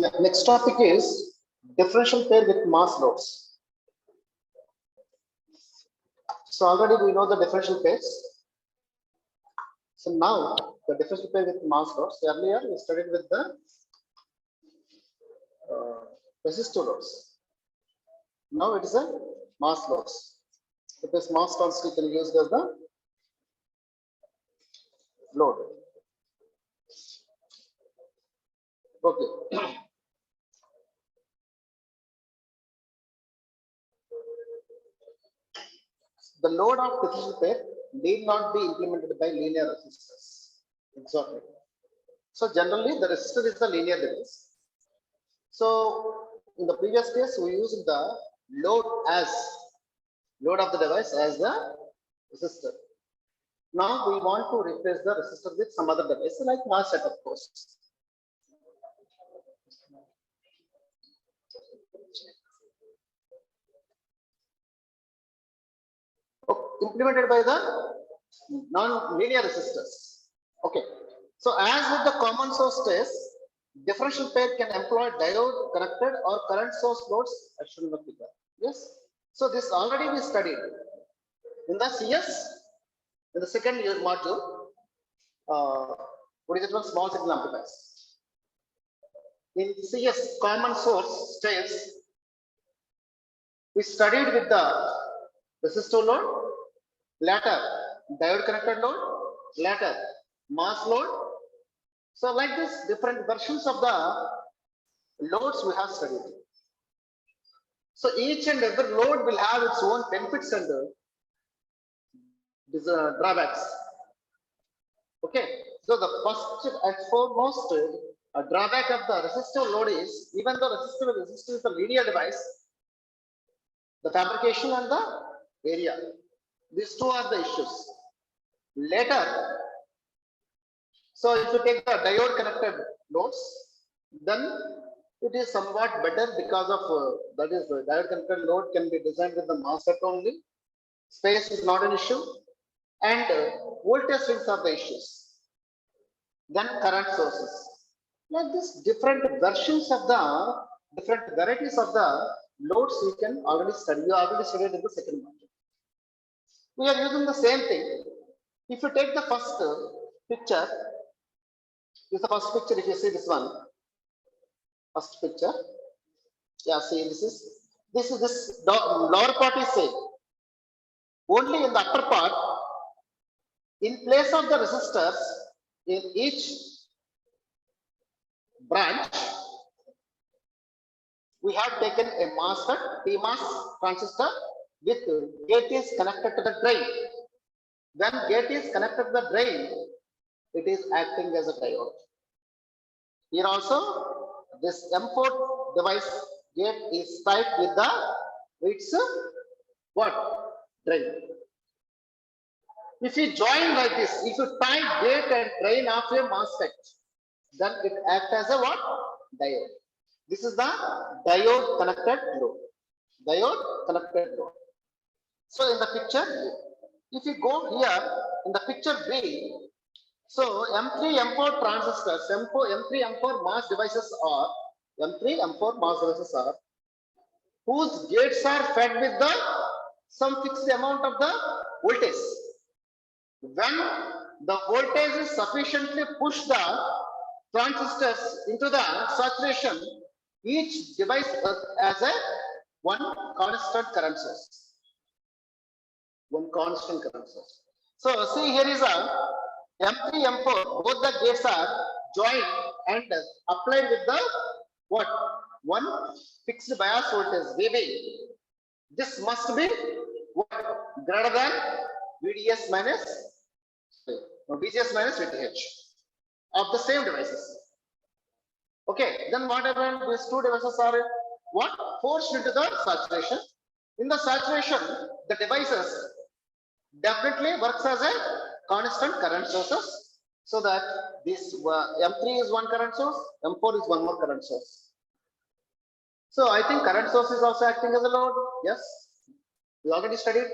Yeah, next topic is differential pair with mass loads. So already we know the differential pairs. So now the differential pair with mass loads. Earlier we studied with the resistor loads. Now it is a mass loads. If this mass constant can use as the load. Okay. The load of differential pair need not be implemented by linear resistors. Exactly. So generally the resistor is the linear device. So in the previous case we used the load of the device as the resistor. Now we want to replace the resistor with some other device like MOSFET, of course. Implemented by the non-linear resistors. Okay. So as with the common source test, differential pair can employ diode connected or current source loads as shown in the figure. Yes. So this already we studied in the CS in the second year module. What is it one small signal amplifiers? In CS common source states we studied with the resistor load, later diode connected load, later mass load. So like this, different versions of the loads we have studied. So each and every load will have its own benefits and drawbacks. Okay. So the first and foremost drawback of the resistor load is, even though resistor is a linear device, the fabrication and the area. These two are the issues. Later, so if you take the diode connected loads, then it is somewhat better because of that is the diode connected load can be designed with the MOSFET only. Space is not an issue, and voltage swings are the issues. Then current sources. Like this, different versions of the different varieties of the loads you can already study. You already studied in the second module. We are using the same thing. If you take the first picture, this is the first picture. If you see this one, first picture, yeah, see this lower part is same. Only in the upper part, in place of the resistors in each branch, we have taken a MOSFET, PMOS transistor with gate is connected to the drain. When gate is connected to the drain, it is acting as a diode. Here also, this M4 device gate is tied with the its what? Drain. If you join like this, if you tie gate and drain of a MOSFET, then it acts as a what? Diode. This is the diode connected load. Diode connected load. So in the picture, if you go here in the picture B, so M3, M4 transistors, M3, M4 MOS devices are M3, M4 MOS devices are whose gates are fed with the some fixed amount of the voltage. When the voltage is sufficiently push the transistors into the saturation, each device has a one constant current source. One constant current source. So see, here is a M3, M4, both the gates are joined and applied with the what? One fixed bias voltage VB. This must be what? Greater than VDS minus VGS minus VTH of the same devices. Okay, then what happened? These two devices are what? Forced into the saturation. In the saturation, the devices definitely works as a constant current sources, so that this M3 is one current source, M4 is one more current source. So I think current source is also acting as a load. Yes, we already studied.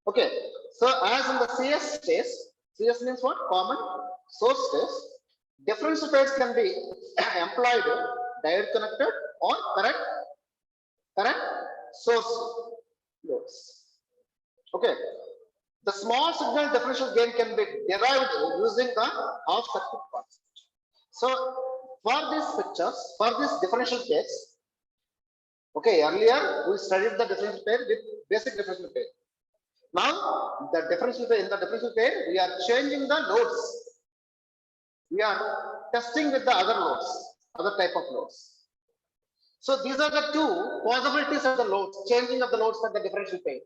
Okay, so as in the CS case, CS means what? Common source case. Differential pairs can be employed diode connected or current source loads. Okay, the small signal differential gain can be derived using the off circuit concept. So for these pictures, for this differential pairs, okay, earlier we studied the differential pair with basic differential pair. Now the differential pair, in the differential pair, we are changing the loads. We are testing with the other loads, other type of loads. So these are the two possibilities of the loads, changing of the loads for the differential pair.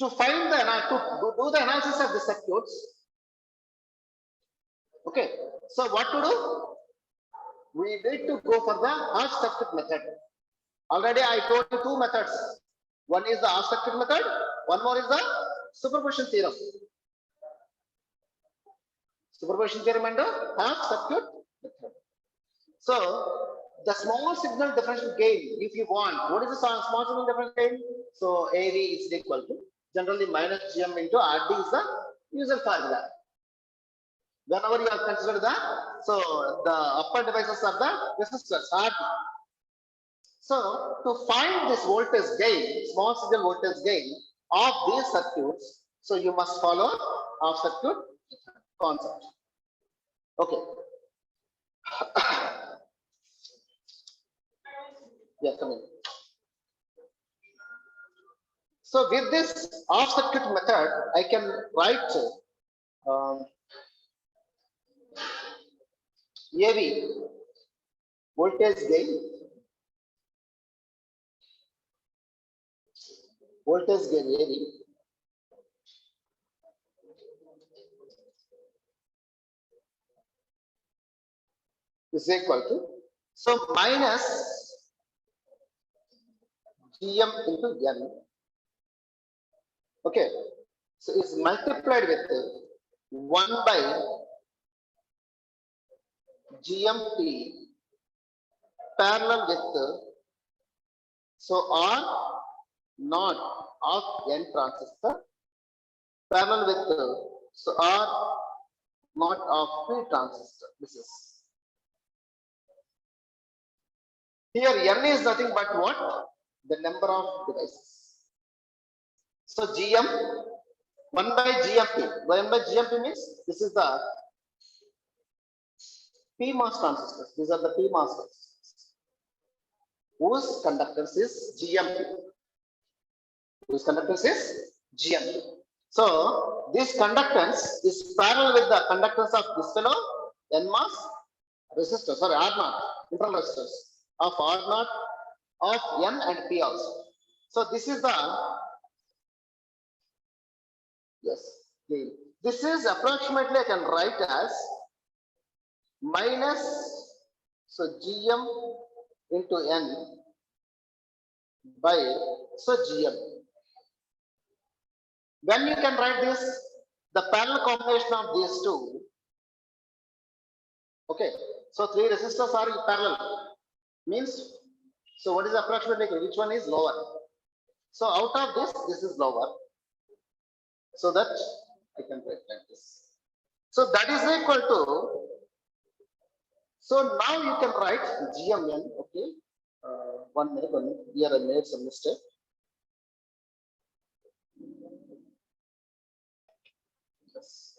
To find the to do the analysis of the circuits. Okay, so what to do? We need to go for the off circuit method. Already I told you two methods. One is the off circuit method, one more is the superposition theorem. Superposition theorem and the off circuit method. So the small signal differential gain, if you want, what is the small signal differential gain? So AV is equal to generally minus GM into RD is the usual formula. Whenever you have considered the, so the upper devices are the resistors RD. So to find this voltage gain, small signal voltage gain of these circuits, so you must follow off circuit concept. Okay. Yeah, come in. So with this off circuit method, I can write AV voltage gain. Voltage gain AV is equal to, so minus GM into N. Okay, so it's multiplied with 1 by GMT parallel with, so R not of N transistor parallel with, so R not of P transistor. This is here N is nothing but what? The number of devices. So GM 1 by GMP. 1 by GMP means this is the PMOS transistors. These are the PMOS transistors whose conductance is GMP. Whose conductance is GMP. So this conductance is parallel with the conductance of this fellow NMOS resistors, sorry, R0 internal resistors of R0 of N and P also. So this is the, yes, this is approximately I can write as minus, so GM into N by, so GM. When you can write this, the parallel combination of these two. Okay, so three resistors are parallel means, so what is approximately, which one is lower? So out of this is lower. So that I can write like this. So that is equal to, so now you can write GMN, okay. 1 minute, here I made some mistake. Yes.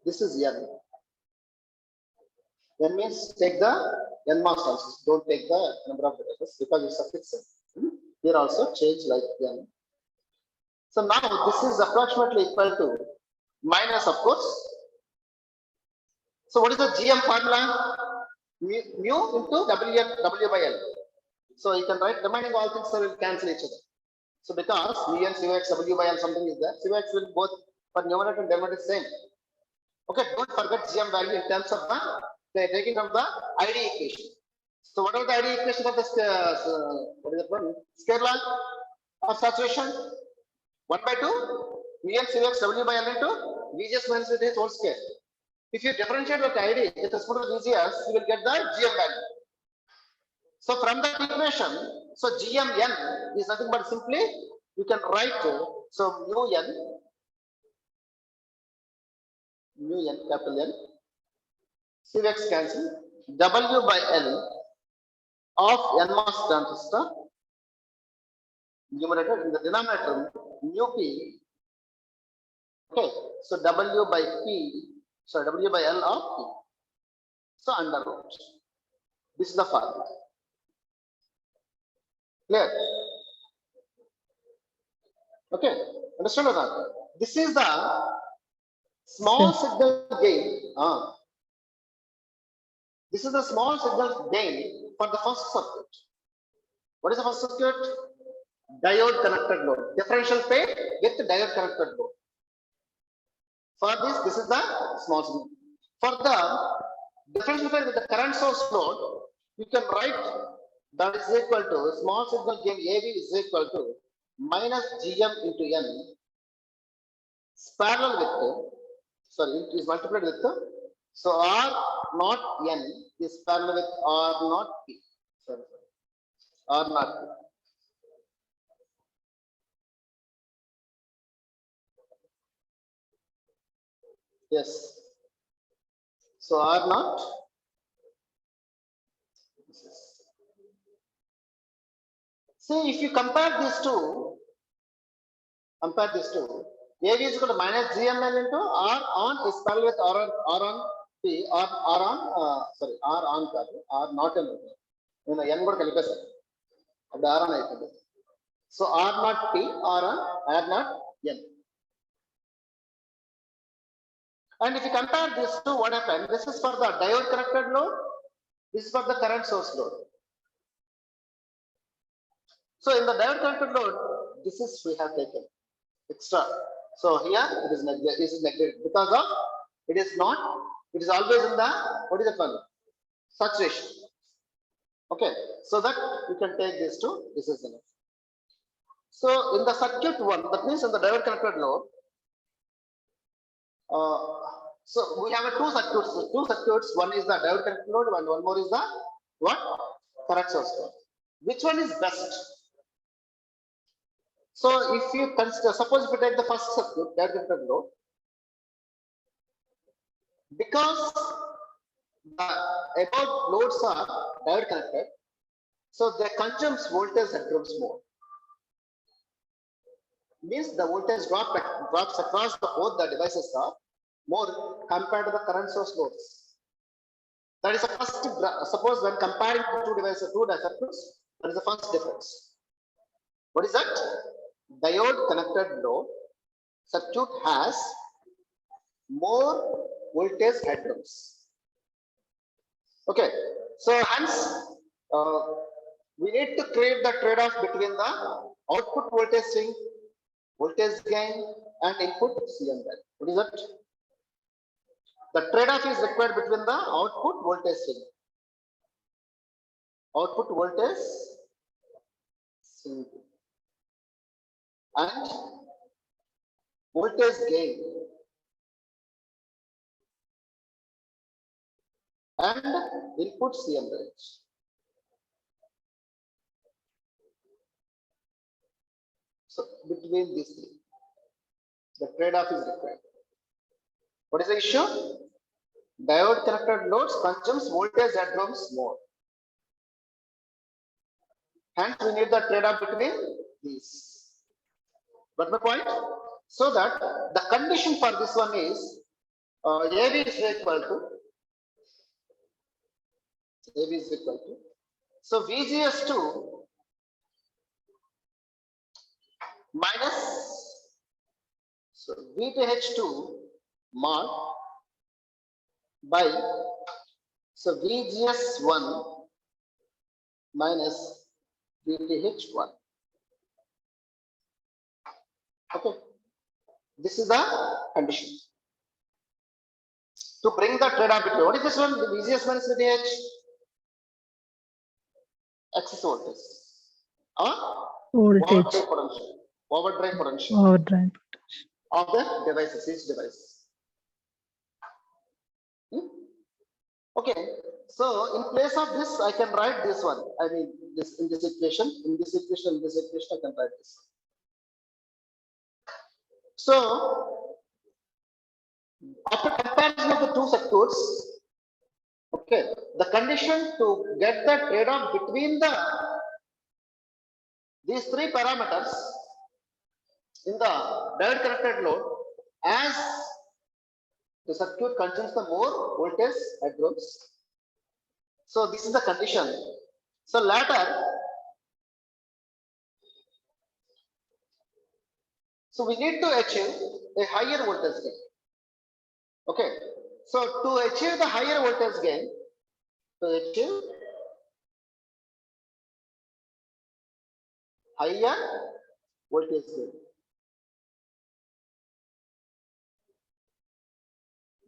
This is N. N means take the NMOS transistors, don't take the number of devices because it's a fixed. Here also change like N. So now this is approximately equal to minus, of course. So what is the GM formula? Mu into W by L. So you can write remaining all things will cancel each other. So because mu and CX W by L something is there, CX will both for numerator and denominator same. Okay, don't forget GM value in terms of the taking from the ID equation. So what are the ID equation of the what is that one? Square law of saturation? 1 by 2 Vn Cx W by L into Vgs minus Vt whole square. If you differentiate the ID with respect to Vgs, you will get the GM value. So from that equation, so GMN is nothing but simply you can write so mu n capital N Cx cancel W by L of NMOS transistor numerator in the denominator mu p. Okay, so W by P, so W by L of P. So under root. This is the formula. Clear? Okay, understand that? This is the small signal gain. This is the small signal gain for the first circuit. What is the first circuit? Diode connected load. Differential pair with diode connected load. For this is the small signal. For the differential pair with the current source load, you can write that is equal to small signal gain AB is equal to minus GM into N parallel with, sorry, it is multiplied with, so R not N is parallel with R not P. Sorry, R not P. Yes. So R not. See, if you compare these two, AB is equal to minus GML into R on is parallel with R on P, R on, sorry, R on R not N. You know, N would calculate the R on. So R not P, R not N. And if you compare this to what happened, this is for the diode connected load, this is for the current source load. So in the diode connected load, this is we have taken extra. So here it is neglected because of it is not, it is always in the, what is that one? Saturation. Okay, so that you can take this to, this is enough. So in the circuit one, that means in the diode connected load, so we have two circuits. One is the diode connected load, and one more is the what? Current source load. Which one is best? So if you consider, suppose if you take the first circuit, diode connected load, because the above loads are diode connected, so they consumes voltage and drops more. Means the voltage drops across the both the devices are more compared to the current source loads. That is the first. Suppose when comparing the two devices, two circuits, that is the first difference. What is that? Diode connected load circuit has more voltage headrooms. Okay, so hence we need to create the trade-off between the output voltage swing, voltage gain, and input CM value. What is that? The trade-off is required between the output voltage swing, and voltage gain, and input CM range. So between these three, the trade-off is required. What is the issue? Diode connected loads consumes voltage headrooms more. Hence, we need the trade-off between these. But my point, so that the condition for this one is AB is equal to so VGS2 minus so VTH2 mod by so VGS1 minus VTH1. Okay, this is the condition. to bring the trade-off between. What is this one? The VGS minus VTH? Excess voltage. Voltage. Overdrive potential. Overdrive. Of the devices, each device. Okay, so in place of this, I can write this one. I mean, this in this equation, I can write this. So, after comparison of the two circuits, okay, the condition to get the trade-off between these three parameters in the diode connected load, as the circuit consumes the more voltage headrooms. So this is the condition. So later, so we need to achieve a higher voltage gain. Okay. So to achieve the higher voltage gain,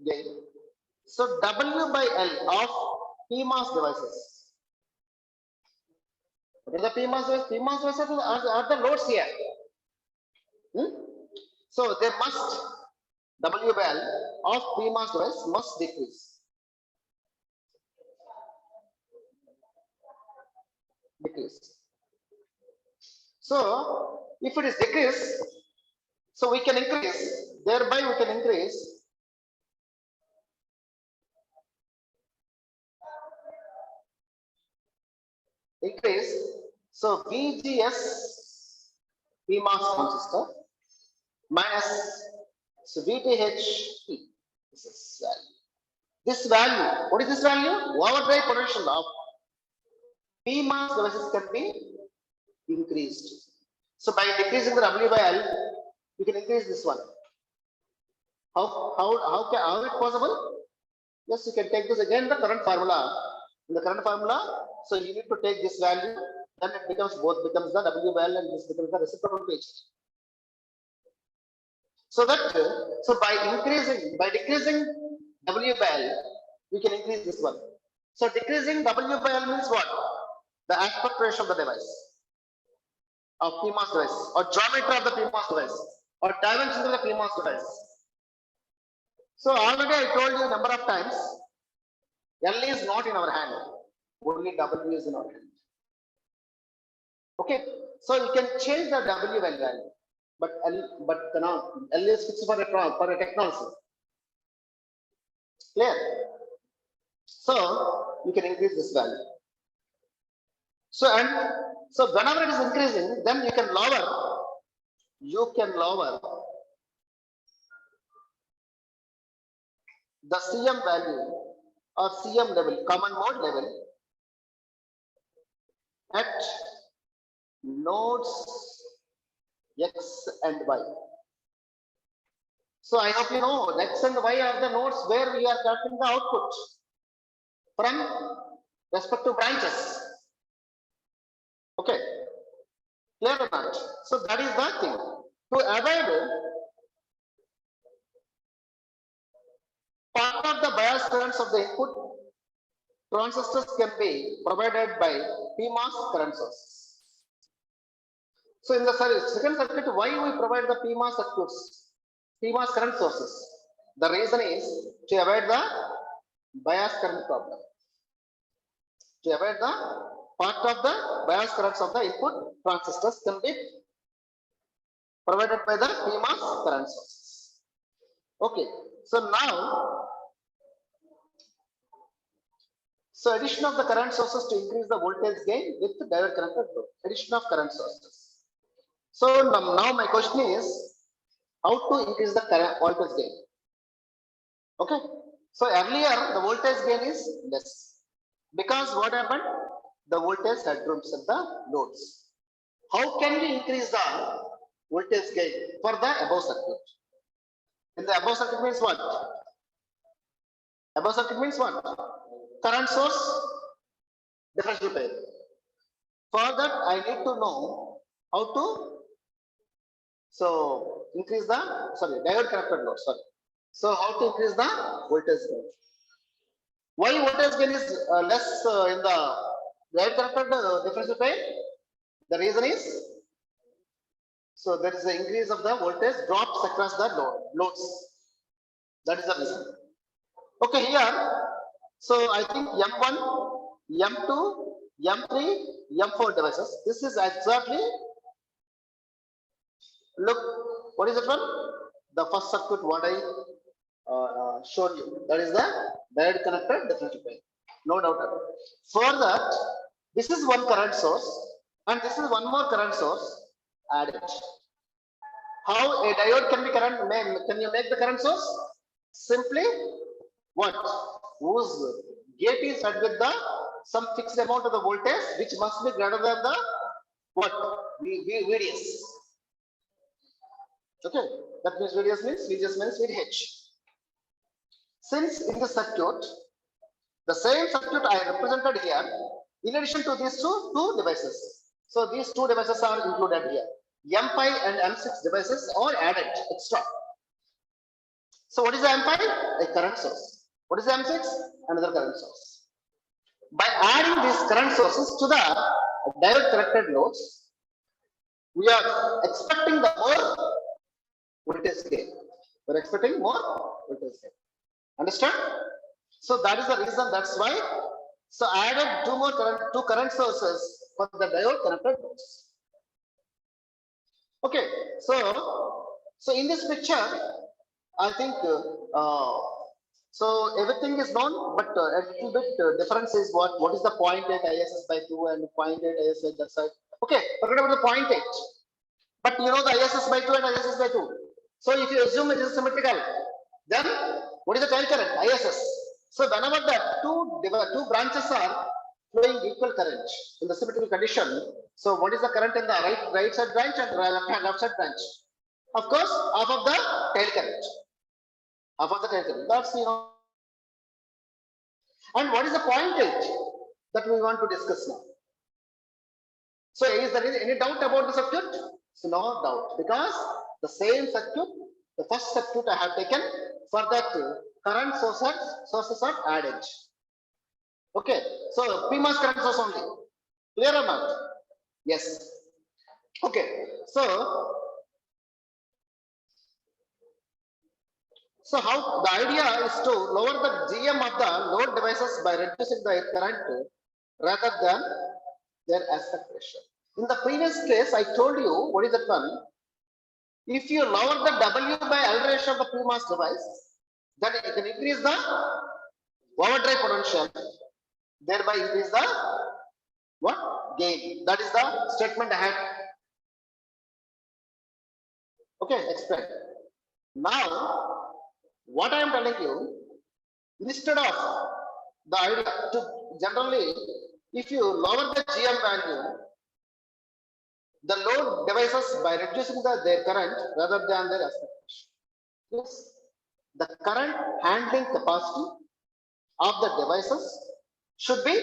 gain. So W by L of PMOS devices. What is the PMOS device? PMOS devices are the loads here. So they must, W by L of PMOS device must decrease. So if it is decreased, so we can increase, thereby we can increase so VGS PMOS transistor minus so VTH this value. What is this value? Overdrive potential of PMOS devices can be increased. So by decreasing the W by L, you can increase this one. How is it possible? Yes, you can take this again, the current formula. In the current formula, so you need to take this value, then it becomes both becomes the W by L and this becomes the reciprocal page. So that so by decreasing W by L, we can increase this one. So decreasing W by L means what? The aspect ratio of the device, of PMOS device, or geometry of the PMOS device, or dimension of the PMOS device. So already I told you a number of times, L is not in our hand, only W is in our hand. Okay, so you can change the W value, but L is fixed for a technology. Clear? So you can increase this value. So whenever it is increasing, then you can lower the CM value or CM level, common mode level, at nodes X and Y. So I hope you know X and Y are the nodes where we are getting the output from respective branches. Okay, clear or not? So that is the thing. To avoid part of the bias currents of the input, transistors can be provided by PMOS current sources. So in the second circuit, why we provide the PMOS current sources? The reason is to avoid the bias current problem. To avoid the part of the bias currents of the input transistors can be provided by the PMOS current sources. Okay, so now, so addition of the current sources to increase the voltage gain with the diode connected load. Addition of current sources. So now my question is, how to increase the current voltage gain? Okay, so earlier the voltage gain is less because what happened? The voltage headrooms at the loads. How can we increase the voltage gain for the above circuit? In the above circuit means what? Above circuit means what? Current source, differential pair. For that, I need to know how to increase the diode connected load. So how to increase the voltage gain? Why voltage gain is less in the direct connected differential pair? The reason is, so there is an increase of the voltage drops across the loads. That is the reason. Okay, here, so I think M1, M2, M3, M4 devices. This is exactly, look, what is it one? The first circuit what I showed you. That is the direct connected differential pair. No doubt about it. For that, this is one current source and this is one more current source added. How a diode can be current? Can you make the current source? Simply what? Whose gate is set with the some fixed amount of the voltage which must be greater than the what? VDS. Okay, that means VDS means VDH. Since in the circuit, the same circuit I represented here, in addition to these two devices. So these two devices are included here. M5 and M6 devices are added extra. So what is the M5? A current source. What is the M6? Another current source. By adding these current sources to the diode connected loads, we are expecting the more voltage gain. We are expecting more voltage gain. Understand? So that is the reason. That's why. So I added two current sources for the diode connected loads. Okay, so in this picture, I think so everything is known, but a little bit difference is what is the 0.8 ISS by 2 and 0.8 ISS by that side. Okay, forget about the 0.8, but you know the ISS by 2 and ISS by 2. So if you assume it is symmetrical, then what is the tail current? ISS. So whenever the two branches are flowing equal current in the symmetrical condition, so what is the current in the right side branch and left side branch? Of course, half of the tail current. Half of the tail current. That's And what is the 0.8 that we want to discuss now? So is there any doubt about the circuit? So no doubt, because the same circuit, the first circuit I have taken, for that current sources are added. Okay, so PMOS current source only. Clear or not? Yes. Okay, so how the idea is to lower the GM of the load devices by reducing the current rather than their aspect ratio. In the previous case, I told you what is that one. If you lower the W by L ratio of the PMOS device, then it can increase the overdrive potential, thereby increase the what? Gain. That is the statement I had. Okay, explain. Now, what I am telling you, instead of the idea to generally, if you lower the GM value, the load devices by reducing their current rather than their aspect ratio. Yes, the current handling capacity of the devices should be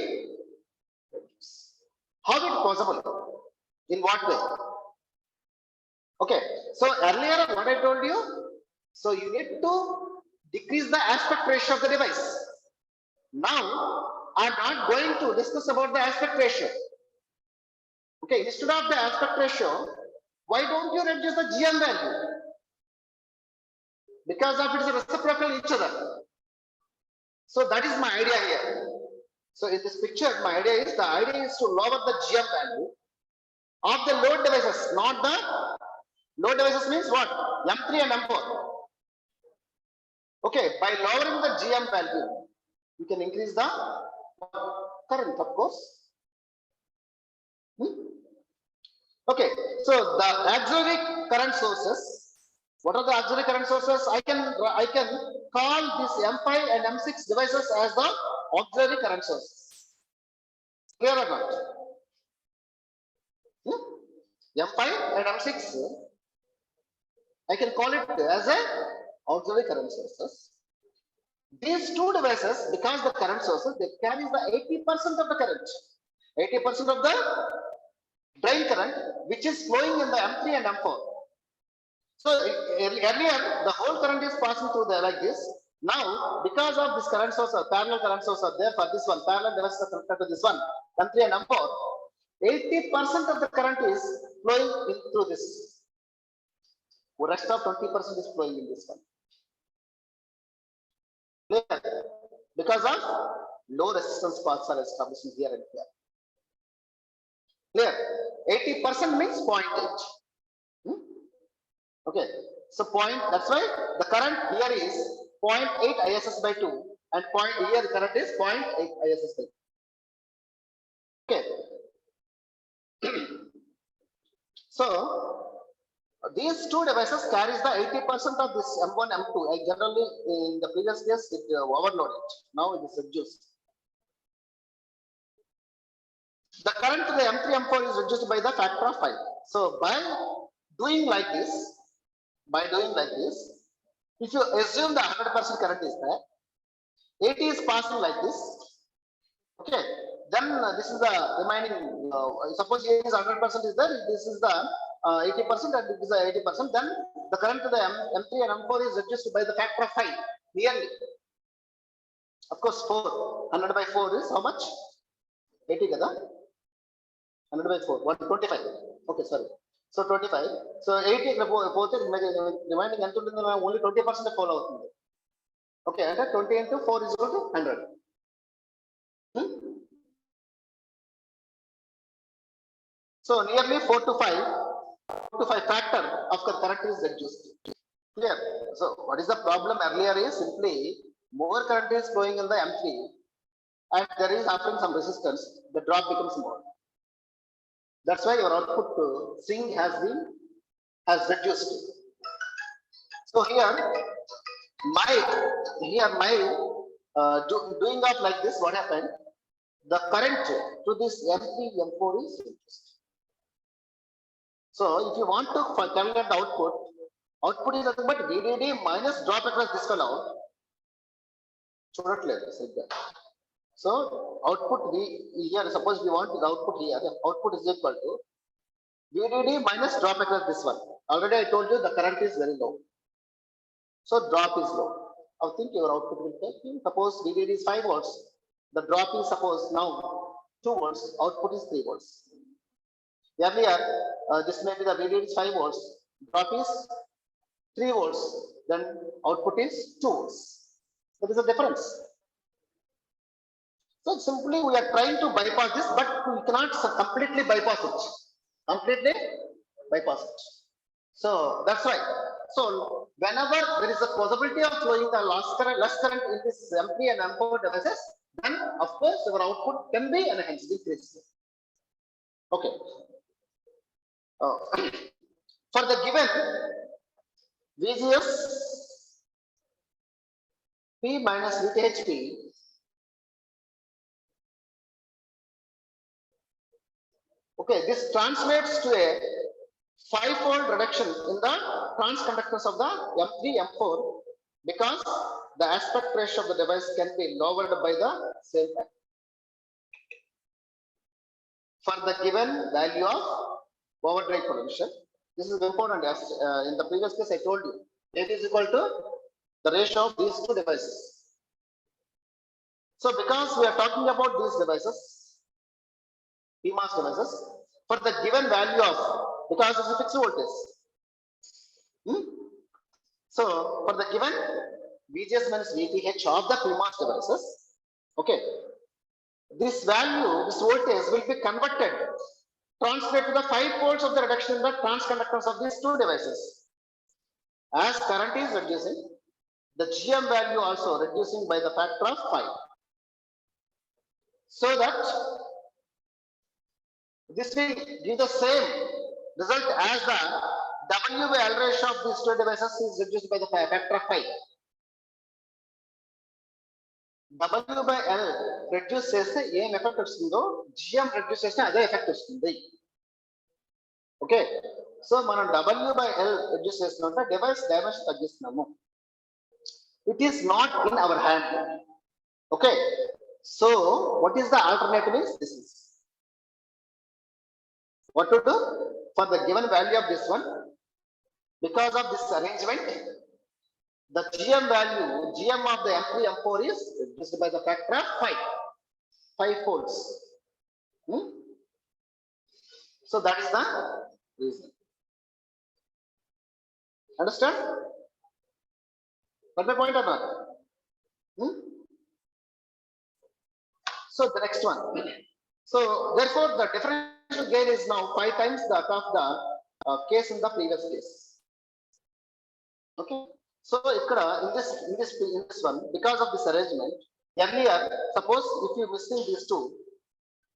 reduced. How is it possible? In what way? Okay, so earlier what I told you, so you need to decrease the aspect ratio of the device. Now, I'm not going to discuss about the aspect ratio. Okay, instead of the aspect ratio, why don't you reduce the GM value? Because of it's a reciprocal each other. So that is my idea here. So in this picture, my idea is to lower the GM value of the load devices, not the load devices means what? M3 and M4. Okay, by lowering the GM value, you can increase the current, of course. Okay, so the auxiliary current sources. What are the auxiliary current sources? I can call this M5 and M6 devices as the auxiliary current sources. Clear or not? M5 and M6, I can call it as a auxiliary current sources. These two devices, because the current sources, they carry the 80% of the current, 80% of the drain current, which is flowing in the M3 and M4. So earlier the whole current is passing through there like this. Now because of this current source or parallel current source are there for this one, parallel devices are connected to this one, M3 and M4, 80% of the current is flowing in through this. The rest of 20% is flowing in this one. Clear? Because of low resistance paths are established here and here. Clear? 80% means 0.8. Okay, so that's why the current here is 0.8 ISS by 2 and here the current is 0.8 ISS by 2. Okay. So these two devices carries the 80% of this M1, M2. Generally in the previous case it overloaded. Now it is reduced. The current to the M3, M4 is reduced by the factor of 5. So by doing like this, if you assume the 100% current is there, 80 is passing like this. Okay, then this is the remaining. Suppose here is 100% is there. This is the 80% and this is the 80%. Then the current to the M3 and M4 is reduced by the factor of 5 nearly. Of course, 4. 100 by 4 is how much? 80 kada? 100 by 4, 125. Okay, sorry. So 25. So 80 remaining only 20% follow. Okay, and 20 into 4 is equal to 100. So nearly 4 to 5 factor of the current is reduced. Clear? So what is the problem earlier is simply more current is flowing in the M3 and there is offering some resistance, the drop becomes more. That's why your output swing has reduced. So here my doing of like this, what happened? The current to this M3, M4 is reduced. So if you want to calculate the output is nothing but VDD minus drop across this one out. So output here, suppose we want the output here, the output is equal to VDD minus drop across this one. Already I told you the current is very low. So drop is low. I think your output will take, suppose VDD is 5 volts. The drop is suppose now 2 volts, output is 3 volts. Earlier, this may be the VDD is 5 volts, drop is 3 volts, then output is 2 volts. There is a difference. So simply we are trying to bypass this, but we cannot completely bypass it. So that's right. So whenever there is a possibility of flowing the less current in this M3 and M4 devices, then of course our output can be enhanced, increased. Okay. For the given VGS P minus VTHP, okay, this translates to a 5-fold reduction in the transconductance of the M3, M4 because the aspect ratio of the device can be lowered by the same factor. For the given value of overdrive potential, this is important. As in the previous case I told you, it is equal to the ratio of these two devices. So because we are talking about these devices, PMOS devices, for the given value of, because it's a fixed voltage. So for the given VGS minus VTH of the PMOS devices, okay, this value, this voltage will be converted, translate to the 5 volts of the reduction in the transconductance of these two devices. As current is reducing, the GM value also reducing by the factor of 5. So that this will give the same result as the W by L ratio of these two devices is reduced by the factor of 5. W by L reduce చేస్తే ఏం effect వస్తుందో GM reduce చేస్తే అదే effect వస్తుంది. Okay, so మనం W by L reduce చేస్తున్నట్టు device dimension తగ్గిస్తున్నాము. It is not in our hand. Okay, so what is the alternative is this is what to do for the given value of this one. Because of this arrangement, the GM value, GM of the M3, M4 is reduced by the factor of 5 folds. So that is the reason. Understand? Got my point or not? So the next one. So therefore, the differential gain is now 5 times that of the case in the previous case. Okay. So in this one, because of this arrangement, earlier, suppose if you missing these two,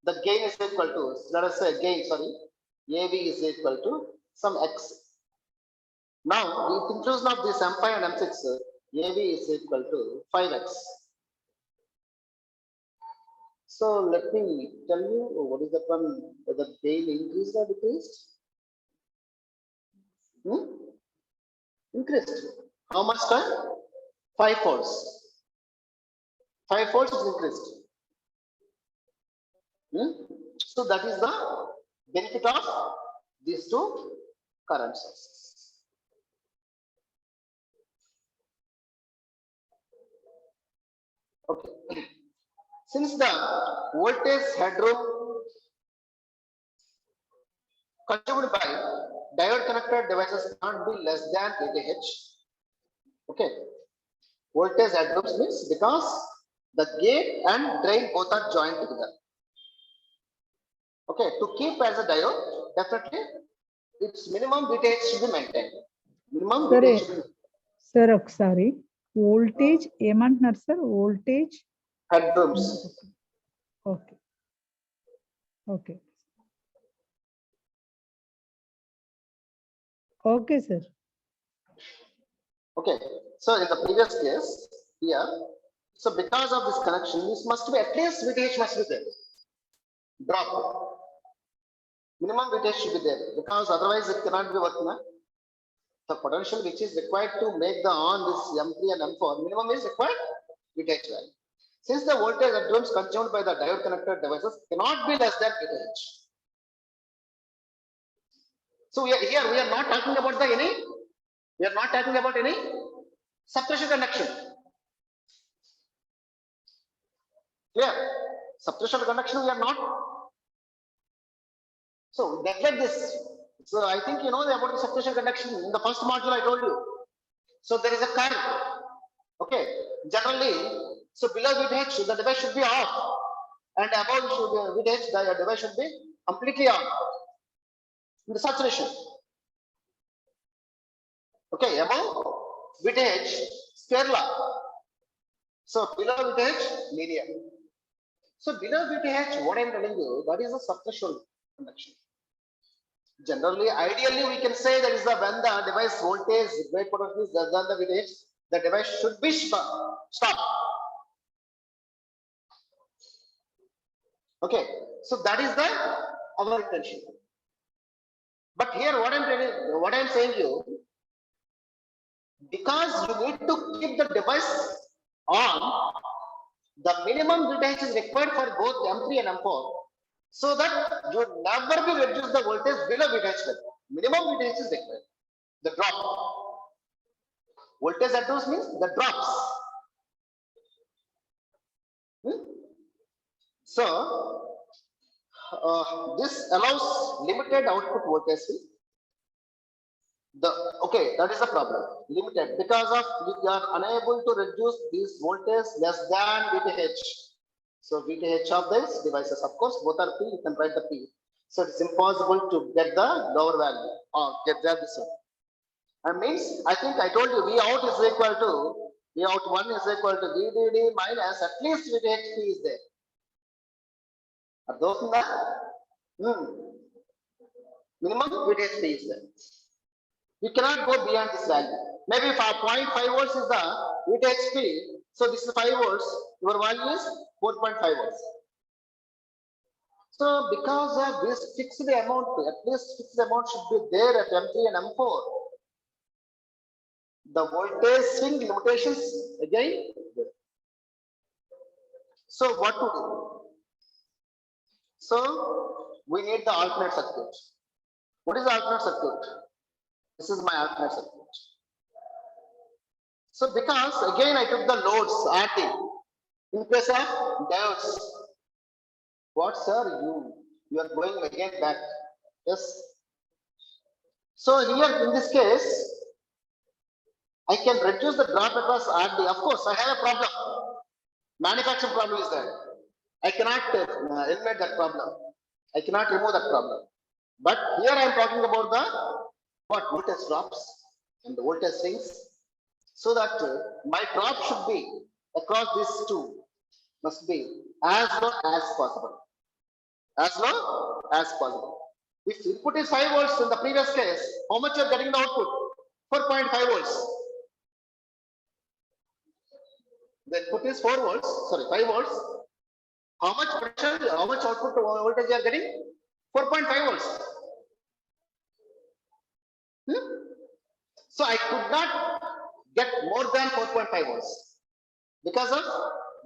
the gain is equal to, let us say gain, sorry, AB is equal to some X. Now, with inclusion of this M5 and M6, AB is equal to 5X. So let me tell you what is the one, whether gain increased or decreased? Increased. How much time? 5 folds. 5 folds is increased. So that is the benefit of these two current sources. Okay. Since the voltage headroom consumed by diode connected devices cannot be less than VTH. Okay. Voltage headroom means because the gate and drain both are joined together. Okay. To keep as a diode, definitely its minimum VTH should be maintained. Minimum VTH should be. Sir, sorry. Voltage ఏమంటున్నారు sir? Voltage headrooms. Okay. Okay. Okay, sir. Okay. So in the previous case here, so because of this connection, this must be at least VTH must be there. Drop. Minimum VTH should be there because otherwise it cannot be working. The potential which is required to make the on this M3 and M4 minimum is required VTH value. Since the voltage headrooms consumed by the diode connected devices cannot be less than VTH. So here we are not talking about any suppression conduction. Clear? Suppression conduction we are not. So neglect this. So I think you know about the suppression conduction. In the first module I told you. So there is a curve. Okay. Generally, so below VTH the device should be off, and above VTH the device should be completely on. In the saturation. Okay, above VTH square law. So below VTH linear. So below VTH, what I am telling you, that is a suppression conduction. Generally, ideally, we can say that is the when the device voltage gate potential is less than the VTH, the device should be stopped. Okay, so that is our intention. But here, what I am saying you, because you need to keep the device on, the minimum VTH is required for both M3 and M4, so that you never be reduce the voltage below VTH level. Minimum VTH is required. The drop. Voltage reduce means the drops. So this allows limited output voltage. Okay, that is the problem. Limited because of we are unable to reduce this voltage less than VTH. So VTH of these devices, of course, both are P. You can write the P. So it's impossible to get the lower value or get this one. And means I think I told you V out is equal to V out 1 is equal to VDD minus at least VTH P is there. Are those in that? Minimum VTH P is there. You cannot go beyond this value. Maybe 0.5 volts is the VTH P. So this is 5 volts. Your value is 4.5 volts. So because of this fixed amount, at least fixed amount should be there at M3 and M4. The voltage swing limitations again. So what to do? So we need the alternate circuit. What is the alternate circuit? This is my alternate circuit. So because again I took the loads RD in case of diodes. What sir, you are going again back? Yes. So here in this case, I can reduce the drop across RD. Of course, I have a problem. Manufacturing problem is there. I cannot eliminate that problem. I cannot remove that problem. But here I am talking about the what voltage drops and the voltage swings, so that my drop should be across these two must be as low as possible. As low as possible. If input is 5 volts in the previous case, how much you are getting the output? 4.5 volts. The input is 4 volts, sorry, 5 volts. How much pressure, how much output voltage you are getting? 4.5 volts. So I could not get more than 4.5 volts because of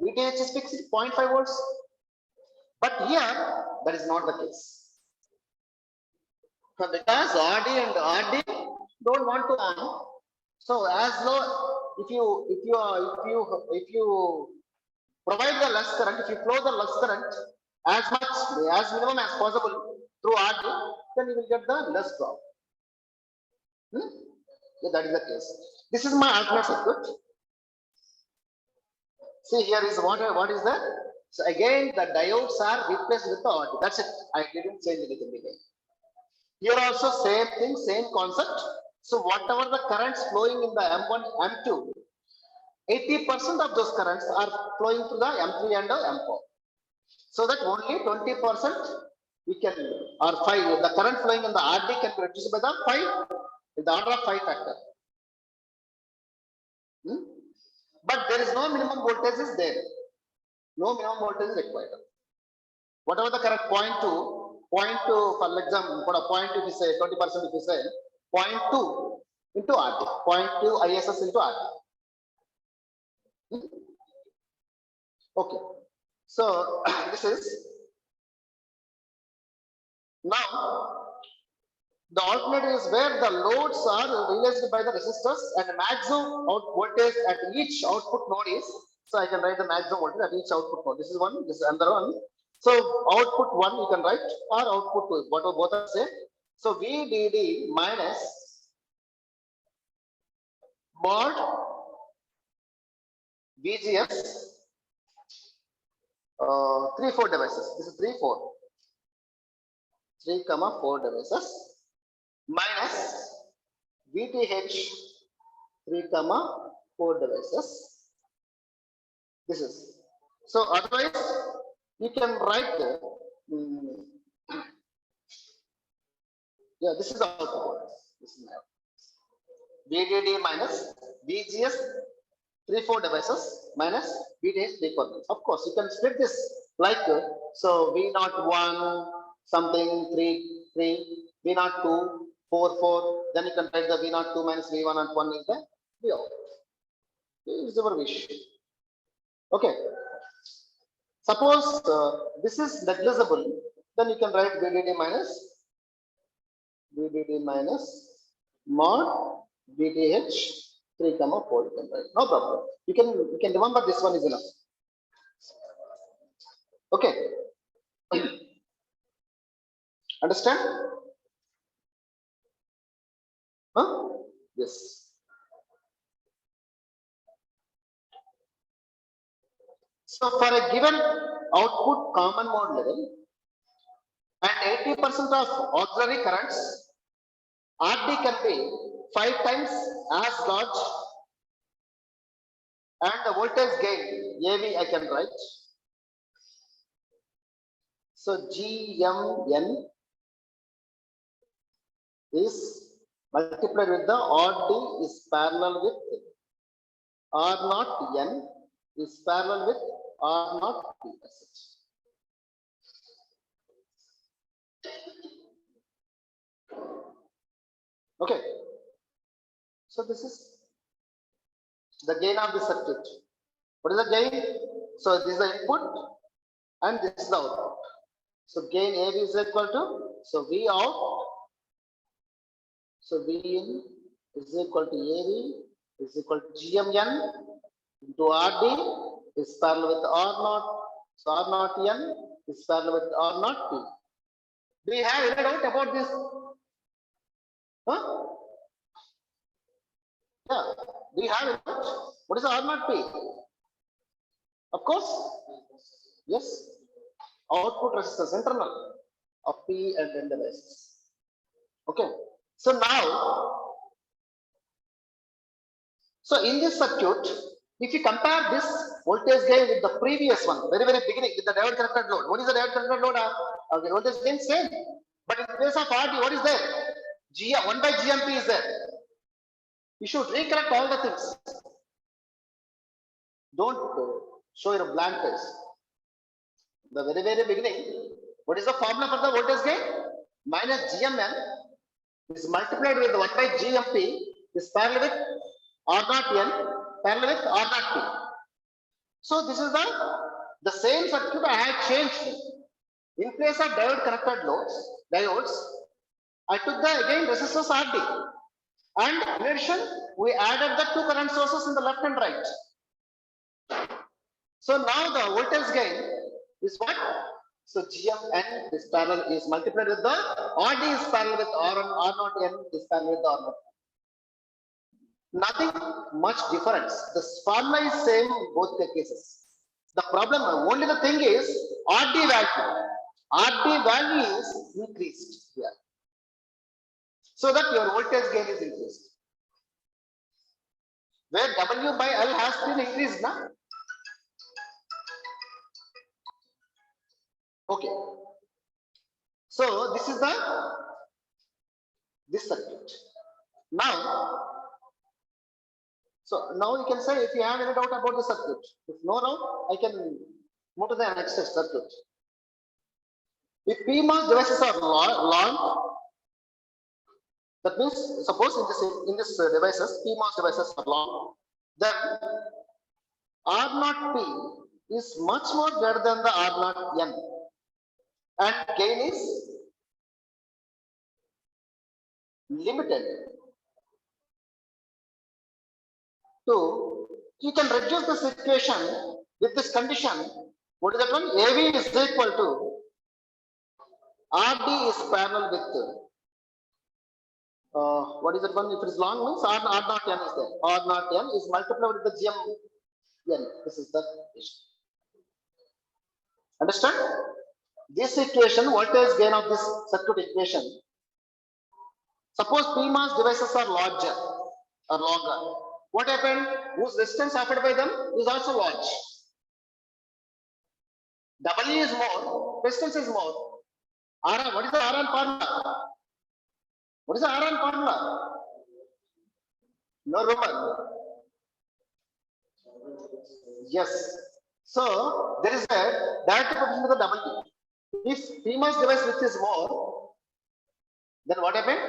VTH is fixed 0.5 volts. But here that is not the case. So because RD and RD don't want to on. So as low, if you provide the less current, if you flow the less current as minimum as possible through RD, then you will get the less drop. Yeah, that is the case. This is my alternate circuit. See, here is what is that? So again, the diodes are replaced with the RD. That's it. I didn't change anything again. Here also same thing, same concept. So whatever the currents flowing in the M1, M2, 80% of those currents are flowing through the M3 and the M4. So that only 20% we can, or 5, the current flowing in the RD can be reduced by the 5, in the order of 5 factor. But there is no minimum voltage is there. No minimum voltage is required. Whatever the current 0.2, for example, for a 0.2 if you say 20% if you say 0.2 into RD, 0.2 ISS into RD. Okay. So this is now the alternative is where the loads are released by the resistors and the maximum voltage at each output node is. So I can write the maximum voltage at each output node. This is one, this is another one. So output 1 you can write or output 2, whatever both are same. So VDD minus mod VGS 3-4 devices. This is 3-4. 3,4 devices minus VTH 3,4 devices. This is so. Otherwise, you can write. Yeah, this is the output. This is VDD minus VGS 3-4 devices minus VTH 3-4 devices. Of course, you can split this like so. V01 something 3 V02 4 then you can write the V02 minus V1 and 1 is the Vout. This is our wish. Okay. Suppose this is negligible, then you can write VDD minus mod VTH 3,4 you can write. No problem. You can remember this one is enough. Okay. Understand? Huh? Yes. So for a given output common mode level and 80% of auxiliary currents, RD can be 5 times as large and the voltage gain AV I can write. So GMN is multiplied with the RD is parallel with R0 N is parallel with R0 P. Okay. So this is the gain of the circuit. What is the gain? So this is the input and this is the output. So gain AV is equal to, so V out. So Vin is equal to AV is equal to GMN into RD is parallel with R0. So R0 N is parallel with R0 P. Do you have any doubt about this? Huh? Yeah. Do you have any doubt? What is R0 P? Of course. Yes. Output resistance internal of P and N devices. Okay. So now, so in this circuit, if you compare this voltage gain with the previous one, very beginning with the diode connected load, what is the diode connected load? Okay, voltage gain same, but in case of RD, what is there? 1 by GMP is there. You should recollect all the things. Don't show your blank face. The very beginning, what is the formula for the voltage gain? Minus GMN is multiplied with 1 by GMP is parallel with R0 N parallel with R0 P. So this is the same circuit I had changed. In place of diode connected diodes, I took the again resistors RD. And in addition, we added the two current sources in the left and right. So now the voltage gain is what? So GMN is parallel is multiplied with the RD is parallel with R0 N is parallel with R0. Nothing much difference. The formula is same in both the cases. The problem, only the thing is RD value. RD value is increased here. So that your voltage gain is increased. Where W by L has been increased now. Okay. So this is this circuit. Now, so now you can say if you have any doubt about the circuit. If no doubt, I can move to the next circuit. If PMOS devices are long, that means suppose in this devices, PMOS devices are long, then R0 P is much more greater than the R0 N, and gain is limited to, you can reduce this equation with this condition. What is that one? AV is equal to RD is parallel with what is that one? If it is long means R0 N is there. R0 N is multiplied with the GM N. This is the equation. Understand? This equation, voltage gain of this circuit equation. Suppose PMOS devices are larger or longer. What happened? Whose resistance offered by them is also large. W is more, resistance is more. RN, what is the RN formula? What is the RN formula? No Roman. Yes. So there is a direct proportion to the W. If PMOS device width is more, then what happened?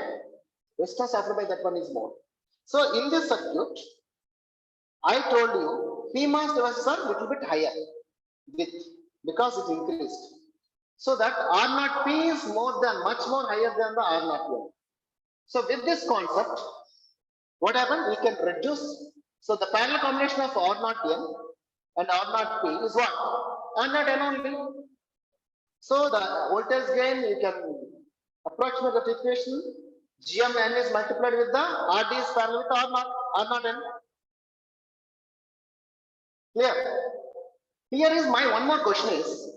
Resistance offered by that one is more. So in this circuit, I told you PMOS devices are little bit higher width because it increased. So that R0 P is much more higher than the R0 N. So with this concept, what happened? We can reduce. So the parallel combination of R0 N and R0 P is what? R0 N only. So the voltage gain, you can approximate the equation. GMN is multiplied with the RD is parallel with R0 N. Clear? Here is my one more question is,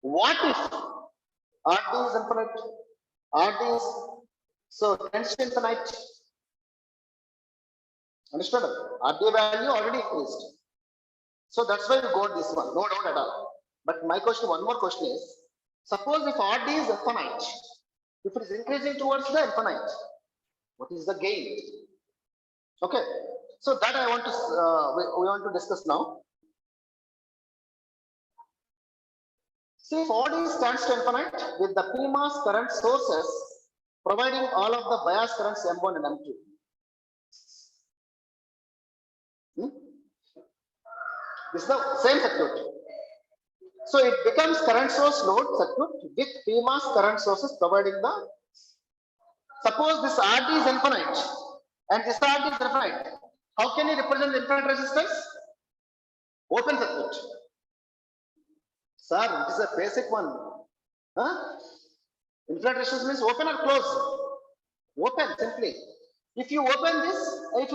what if RD is infinite? RD is so tends to infinite. Understood? RD value already increased. So that's why we got this one, no doubt at all. But my question, one more question is, suppose if RD is infinite, if it is increasing towards the infinite, what is the gain? Okay, so that I want to we want to discuss now. See, if RD stands to infinite with the PMOS current sources providing all of the bias currents M1 and M2. This is the same circuit. So it becomes current source load circuit with PMOS current sources providing the Suppose this RD is infinite and this RD is infinite. How can you represent the infinite resistance? Open circuit. Sir, it is a basic one. Huh? Infinite resistance means open or close? Open, simply. If you open this, or if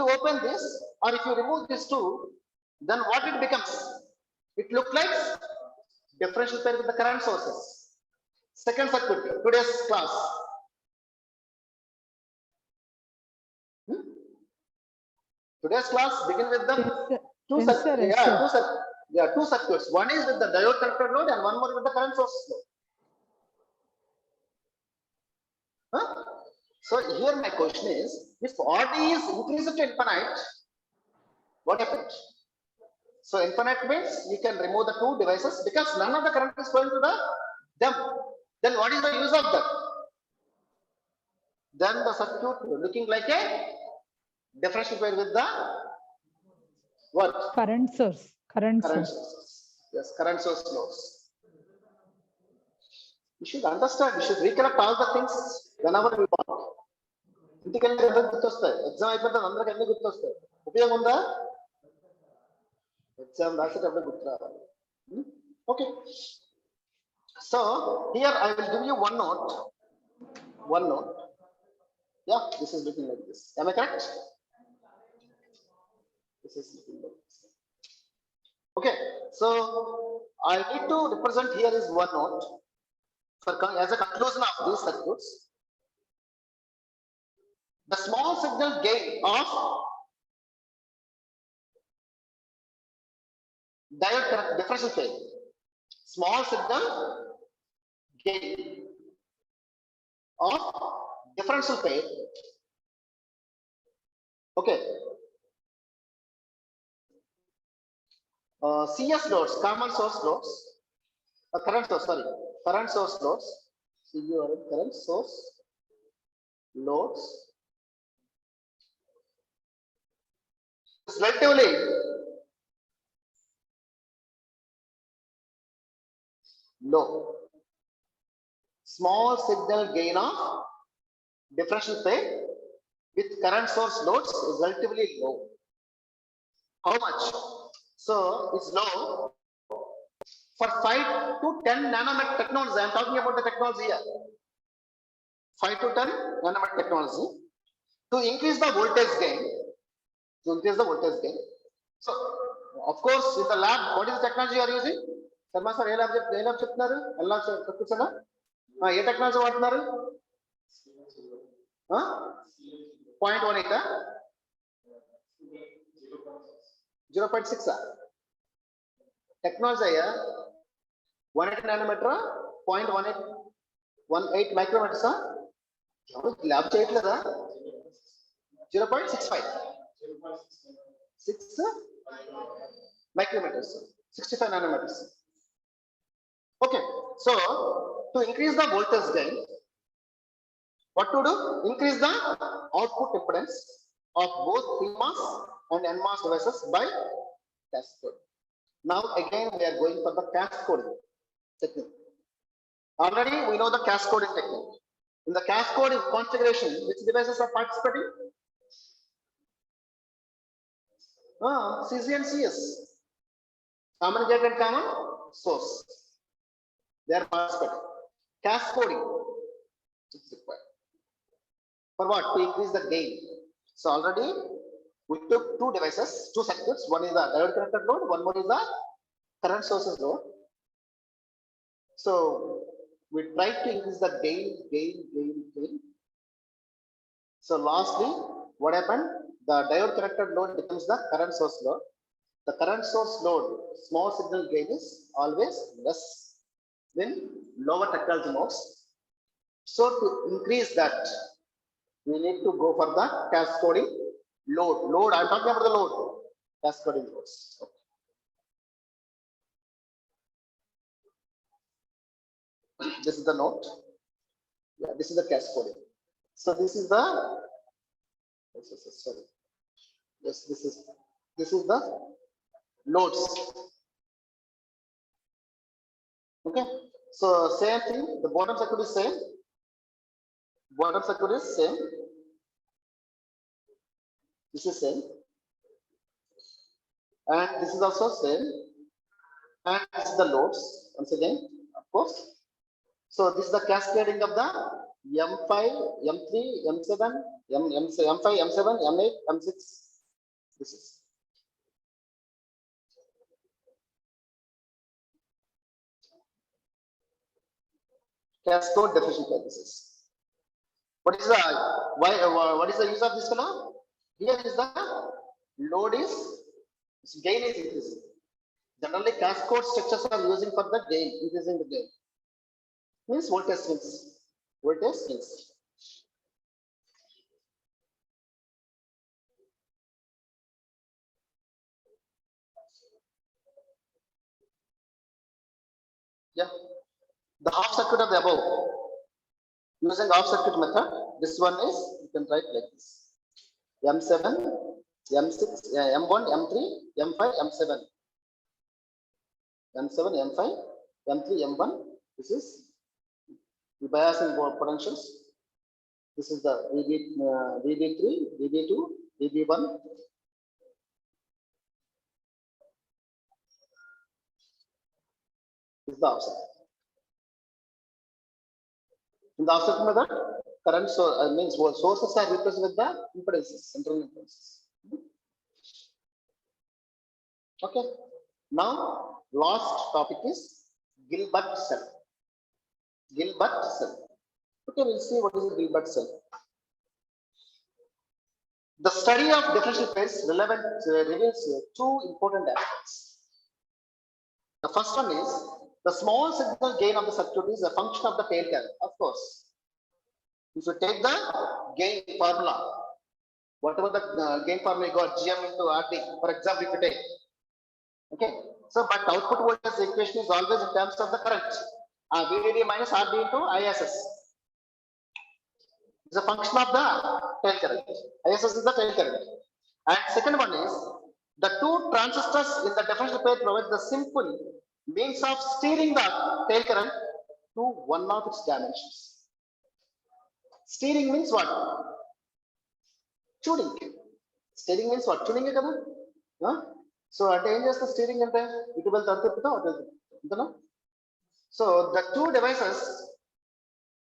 you remove these two, then what it becomes? It looks like differential pair with the current sources. Second circuit, today's class. Today's class begin with the two circuits. One is with the diode connected load and one more with the current source load. Huh? So here my question is, if RD is increased to infinite, what happened? So infinite means you can remove the two devices because none of the current is going to them. Then what is the use of that? Then the circuit looking like a differential pair with the what? Current source. Sources. Yes, current source loads. We should understand, we should recollect all the things whenever we want. ఇంటికెళ్ళి గుర్తొస్తాయి, exam అయిపోతే అందరికి అన్ని గుర్తొస్తాయి. ఉపయోగం ఉందా? Exam రాసేటప్పుడు గుర్తు రావాలి. Okay. So here I will give you one note. Yeah, this is looking like this. Am I correct? This is looking like this. Okay, so I need to represent here is one note for as a conclusion of these circuits. The small signal gain of diode differential pair. Small signal gain of differential pair. Okay. CS loads, common source loads, current source loads, current source loads is relatively low. Small signal gain of differential pair with current source loads is relatively low. How much? So it's low for 5 to 10 nanometer technology. I am talking about the technology here. 5 to 10 nanometer technology to increase the voltage gain. So, of course, in the lab, what is the technology you are using? Sharma sir, A lab చెప్తున్నారు? ఎలా చెప్తున్నా? ఏ technology వాడుతున్నారు? 0.18 0.6 technology అయ్యా 180 nanometre 0.18 micrometres ఎవరు lab చేయట్లేదా 0.65 6 micrometers 65 nanometers. Okay, so to increase the voltage gain, what to do? Increase the output impedance of both PMOS and NMOS devices by cascade. Now again we are going for the cascoding technique. Already we know the cascoding technique. In the cascoding configuration, which devices are participating? CC and CS. Common gate and common source. They are participating. Cascoding is required. For what? To increase the gain. So already we took two devices, two circuits. One is the diode connected load, one more is the current sources load. So we try to increase the gain. So lastly, what happened? The diode connected load becomes the current source load. The current source load, small signal gain is always less than lower technology modes. So to increase that, we need to go for the cascoding load. I'm talking about the load. Cascoding loads. Okay. This is the note. Yeah, this is the cascoding. So this is the. Sorry. Yes, this is the loads. Okay, so same thing, the bottom circuit is same. bottom circuit is same. This is same. And this is also same. And this is the loads once again, of course. So this is the cascading of the M5, M3, M7, M5, M7, M8, M6. This is. Cascode differential purposes. What is the what is the use of this fellow? Here is the load is gain is increasing. Generally, cascode structures are using for the gain, increasing the gain. Means voltage swings. Voltage swings. Yeah. The half circuit of the above. Using half circuit method, this one is you can write like this. M7, M6, M1, M3, M5, M7. M7, M5, M3, M1. This is the biasing potentials. This is the VB3, VB2, VB1. This is the offset. In the offset method, current means sources are replaced with the impedances, internal impedances. Okay. Now, last topic is Gilbert cell. Gilbert cell. Okay, we'll see what is the Gilbert cell. The study of differential pairs reveals two important aspects. The first one is the small signal gain of the circuit is a function of the tail current. Of course, if you take the gain formula, whatever the gain formula you got, GM into RD, for example, if you take. Okay, so but output voltage equation is always in terms of the current. VDD minus RD into ISS. It's a function of the tail current. ISS is the tail current. And second one is the two transistors in the differential pair provide the simple means of steering the tail current to one of its dimensions. Steering means what? Tuning. Steering means what? Tuning it. So at the end of the steering and it will. So the two devices,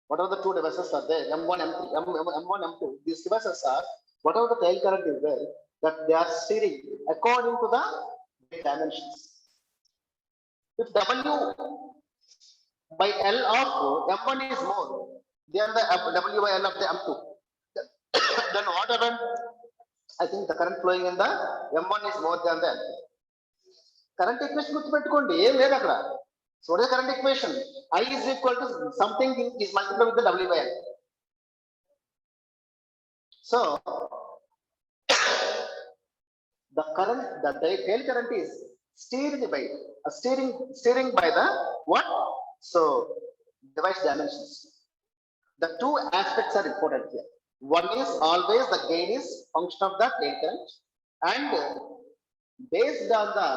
whatever the two devices are there, M1, M3, M1, M2, these devices are whatever the tail current is there, that they are steering according to the dimensions. If W by L of M1 is more than the W by L of the M2, then what happened? I think the current flowing in the M1 is more than the M2. Current equation so what is the current equation? I is equal to something is multiplied with the W by L. So the current, the tail current is steering by the what? So device dimensions. The two aspects are important here. One is always the gain is function of the tail current, and based on the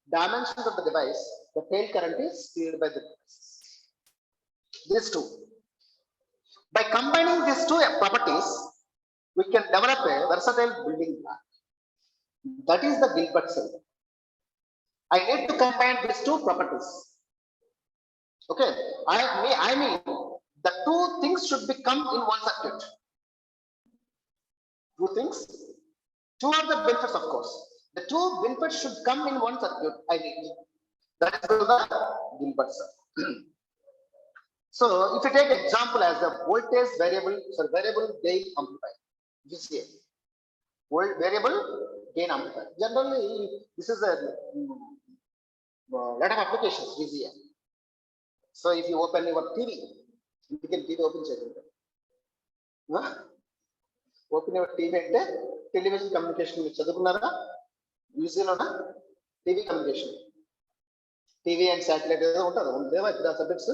dimensions of the device, the tail current is steered by the device. These two. By combining these two properties, we can develop a versatile building block. That is the Gilbert cell. I need to combine these two properties. Okay, I mean the two things should become in one circuit. Two things. Two are the benefits, of course. The two benefits should come in one circuit. I need. That is the Gilbert cell. So if you take example as the voltage variable gain amplifier, VCA, variable gain amplifier. Generally, this is a lot of applications, VCA. So if you open your TV, you can TV open check. Open your TV and television communication with TV communication. TV and satellite subjects.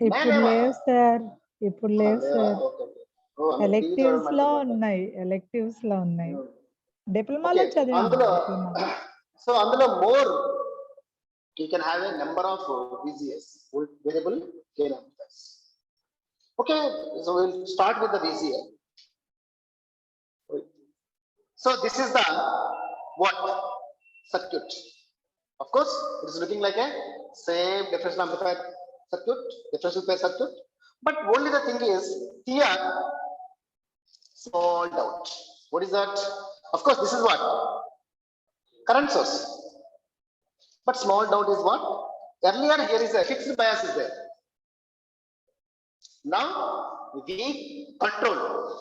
ఇప్పుడు లేవు sir electives లో ఉన్నాయి డిప్లొమాలో చదివాను so అందులో more you can have a number of VGS, variable gain amplifiers. Okay, so we'll start with the VCA. So this is the what circuit. Of course, it is looking like a same differential amplifier circuit, differential pair circuit, but only the thing is here small doubt. What is that? Of course, this is what current source, but small doubt is what earlier here is a fixed bias is there. Now we control.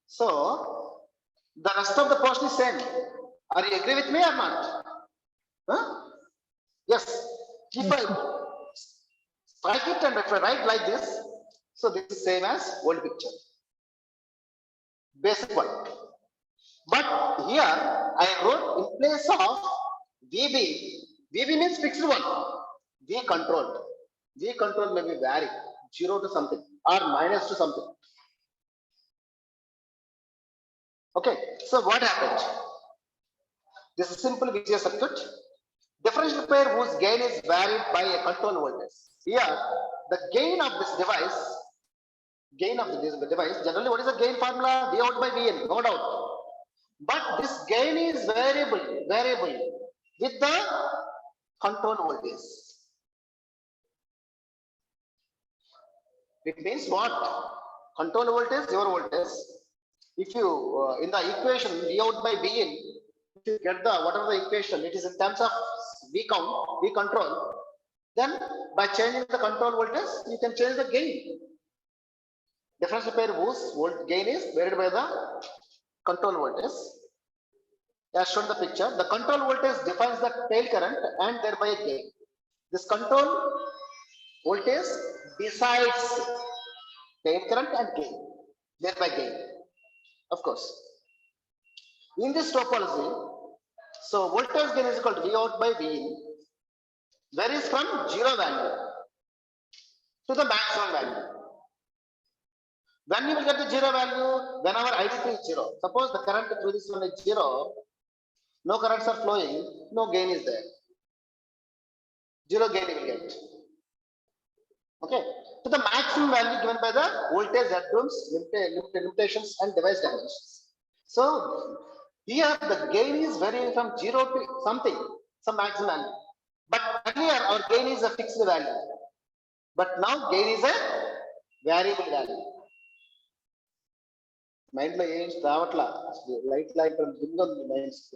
So the rest of the portion is same. Are you agree with me or not? Huh? Yes. If I strike it and if I write like this, so this is same as old picture. Basic one. But here I wrote in place of VB. VB means fixed one. V controlled. V control may be vary 0 to something or minus to something. Okay, so what happened? This is simple VCA circuit. Differential pair whose gain is varied by a control voltage. Here, the gain of this device, generally what is the gain formula? V out by Vn, no doubt. But this gain is variable with the control voltage. It means what? Control voltage, your voltage. If you in the equation V out by Vn, if you get the whatever the equation, it is in terms of V count, V control. Then by changing the control voltage, you can change the gain. Differential pair whose gain is varied by the control voltage. As shown in the picture, the control voltage defines the tail current and thereby a gain. This control voltage decides tail current and gain, thereby gain. Of course, in this topology, so voltage gain is equal to V out by V in, varies from 0 value to the maximum value. When you will get the 0 value, whenever IDP is 0, suppose the current through this one is 0, no currents are flowing, no gain is there. 0 gain you will get. Okay, to the maximum value given by the voltage headrooms, limitations and device dimensions. So here the gain is varying from 0 to something, some maximum value. But earlier our gain is a fixed value. But now gain is a variable value. Mind lo em ravatla light dim undi minds.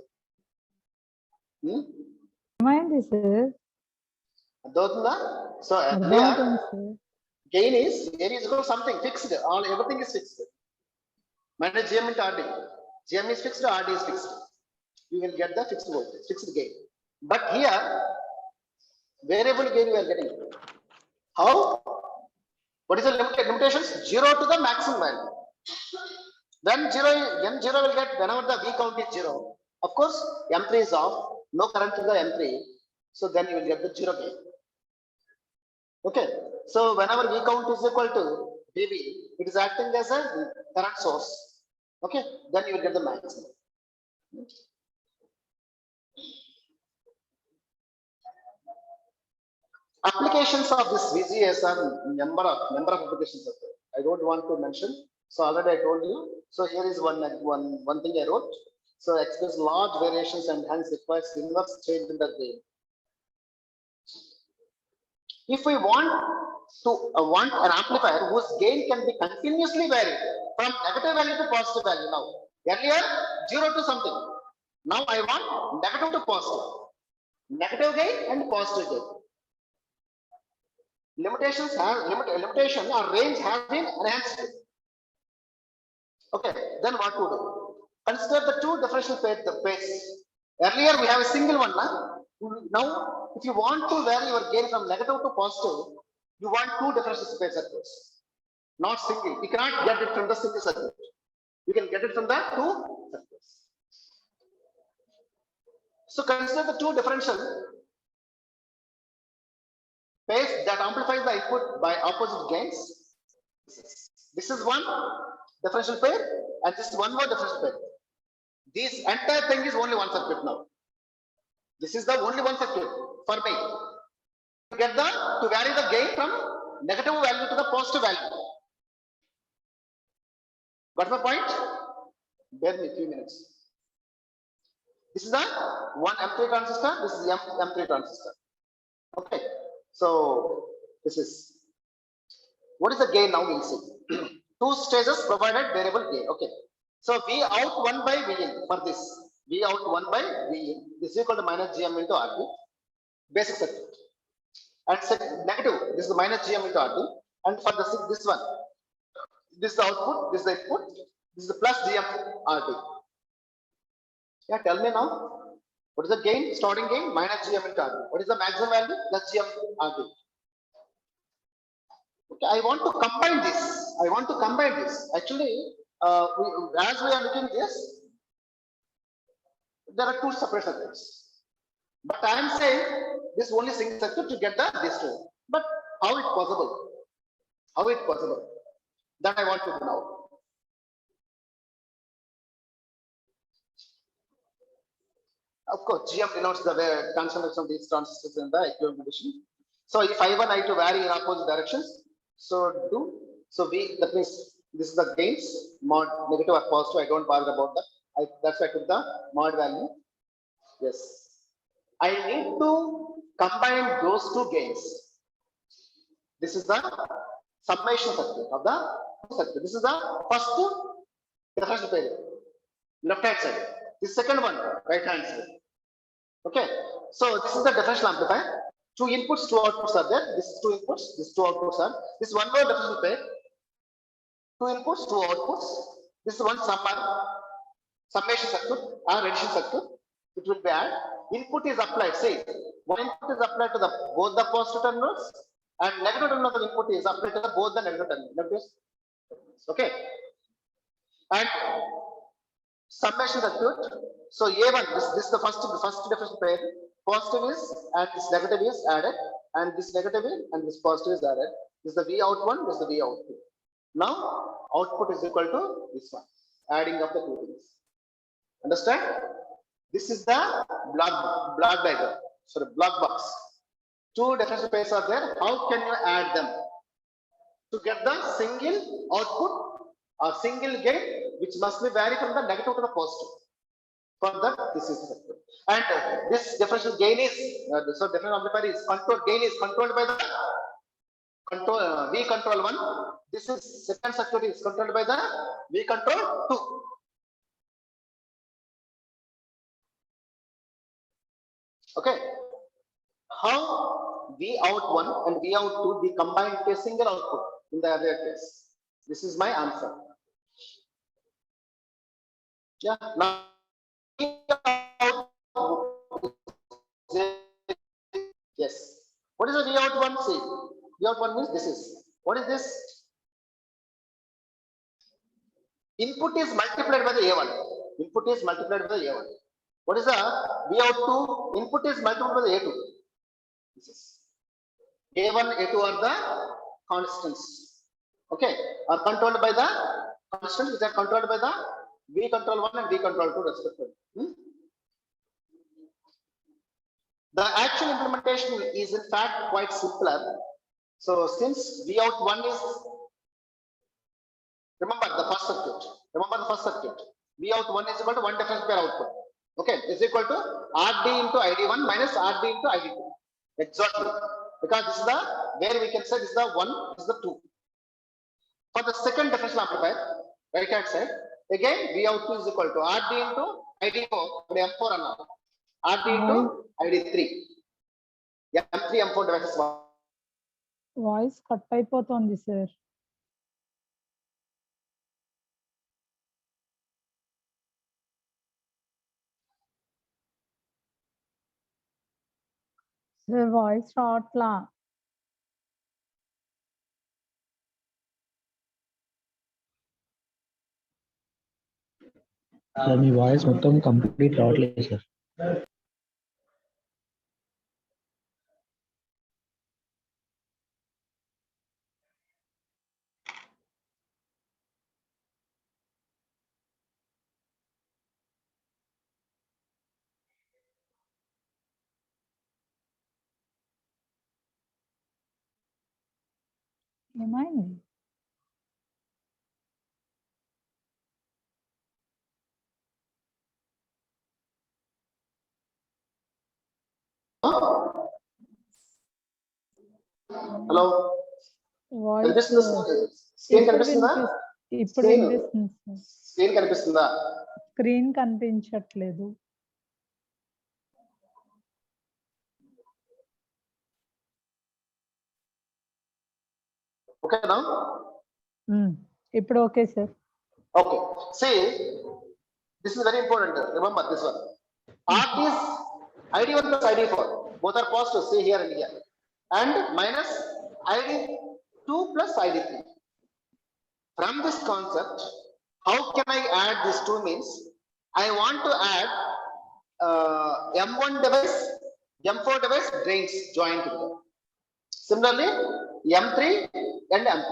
Mind sir. So earlier gain is equal to something fixed. Everything is fixed. Minus GM into RD. GM is fixed, RD is fixed. You will get the fixed voltage, fixed gain. But here, variable gain we are getting. How? What is the limitations? 0 to the maximum value. Then 0 will get whenever the V count is 0. Of course, M3 is off, no current to the M3. So then you will get the 0 gain. Okay. So whenever V count is equal to VB, it is acting as a current source. Okay, then you will get the maximum. Applications of this VGS are number of applications. I don't want to mention. So already I told you. So here is one thing I wrote. So express large variations and hence requires inverse change in the gain. If we want an amplifier whose gain can be continuously varied from negative value to positive value now. Earlier 0 to something. Now I want negative to positive. Negative gain and positive gain. Limitation or range has been enhanced. Okay, then what to do? Consider the two differential pairs. Earlier we have a single one. Now, if you want to vary your gain from negative to positive, you want two differential pair circuits, not single. You cannot get it from the single circuit. You can get it from the two circuits. So consider the two differential pairs that amplifies the input by opposite gains. This is one differential pair and this is one more differential pair. This entire thing is only one circuit now. This is the only one circuit for me. get the, to vary the gain from negative value to the positive value. Got my point? Bear me a few minutes. This is the one M3 transistor, this is the M3 transistor. Okay, so this is, what is the gain now? We'll see. Two stages provided variable gain. Okay, so V out 1 by V in for this. V out 1 by V in is equal to minus GM into RD, basic circuit. And second, negative, this is minus GM into RD. And for the this one, this is the output, this is the input, this is the plus GM RD. Yeah, tell me now. What is the gain? Starting gain minus GM into RD. What is the maximum value? Plus GM RD. Okay, I want to combine this. I want to combine this. Actually, as we are looking at this, there are two separate circuits. But I am saying this only single circuit to get the this two. But how it possible? How it possible? That I want to do now. Of course, GM denotes the transformation of these transistors in the equivalent condition. So if I1, I2 vary in opposite directions, so do, so we, that means this is the gains, mod negative or positive, I don't bother about that. That's why I took the mod value. Yes. I need to combine those two gains. This is the summation circuit of the circuit. This is the first differential pair, left hand side. This second one, right hand side. Okay, so this is the differential amplifier. Two inputs, two outputs are there. This is two inputs, these two outputs are. This one more differential pair. Two inputs, two outputs. This is one summation circuit or addition circuit. It will be add. Input is applied. See, one input is applied to the both the positive terminals, and negative terminal of the input is applied to the both the negative terminals. Okay, and summation circuit. So A1, this is the first differential pair. Positive is and this negative is added, and this negative is and this positive is added. This is the V out 1, this is the V out 2. Now output is equal to this one, adding up the two things. Understand? This is the block diagram. Sorry, block box. Two differential pairs are there. How can you add them to get the single output or single gain, which must be vary from the negative to the positive? For that, this is the circuit. And this differential gain is so differential amplifier is controlled. Gain is controlled by the control V control 1. This is second circuit is controlled by the V control 2. Okay. How V out 1 and V out 2 be combined to a single output in the earlier case? This is my answer. Yeah. Now, yes. What is the V out 1? See, V out 1 means this is. What is this? Input is multiplied by the A1. Input is multiplied by the A1. What is the V out 2? Input is multiplied by the A2. This is A1, A2 are the constants. Okay, are controlled by the constants which are controlled by the V control 1 and V control 2 respectively. The actual implementation is in fact quite simpler. So since V out 1 is, remember the first circuit. V out 1 is equal to one differential pair output. Okay, is equal to RD into ID1 minus RD into ID2. Exactly. Because this is the, where we can say this is the 1, this is the 2. For the second differential amplifier, right hand side, again V out 2 is equal to RD into ID4, M4 and all. RD into ID3. M3, M4 devices. Voice cut అయిపోతుంది sir. Sir voice రావట్లా. Sir మీ voice మొత్తం complete రావట్లేదు sir. ఏమైంది? Hello voice కనిపిస్తుందా? Screen కనిపిస్తుందా? ఇప్పుడు Screen. వినిపిస్తుంది sir. Screen కనిపిస్తుందా? స్క్రీన్ కనిపించట్లేదు. ఓకేనా? ఇప్పుడు okay sir. Okay. See, this is very important. Remember this one. Art is ID1 plus ID4. Both are positive. See here and here. And minus ID2 plus ID3. From this concept, how can I add these two means? I want to add M1 device, M4 device drains joined together. Similarly, M3 and M2.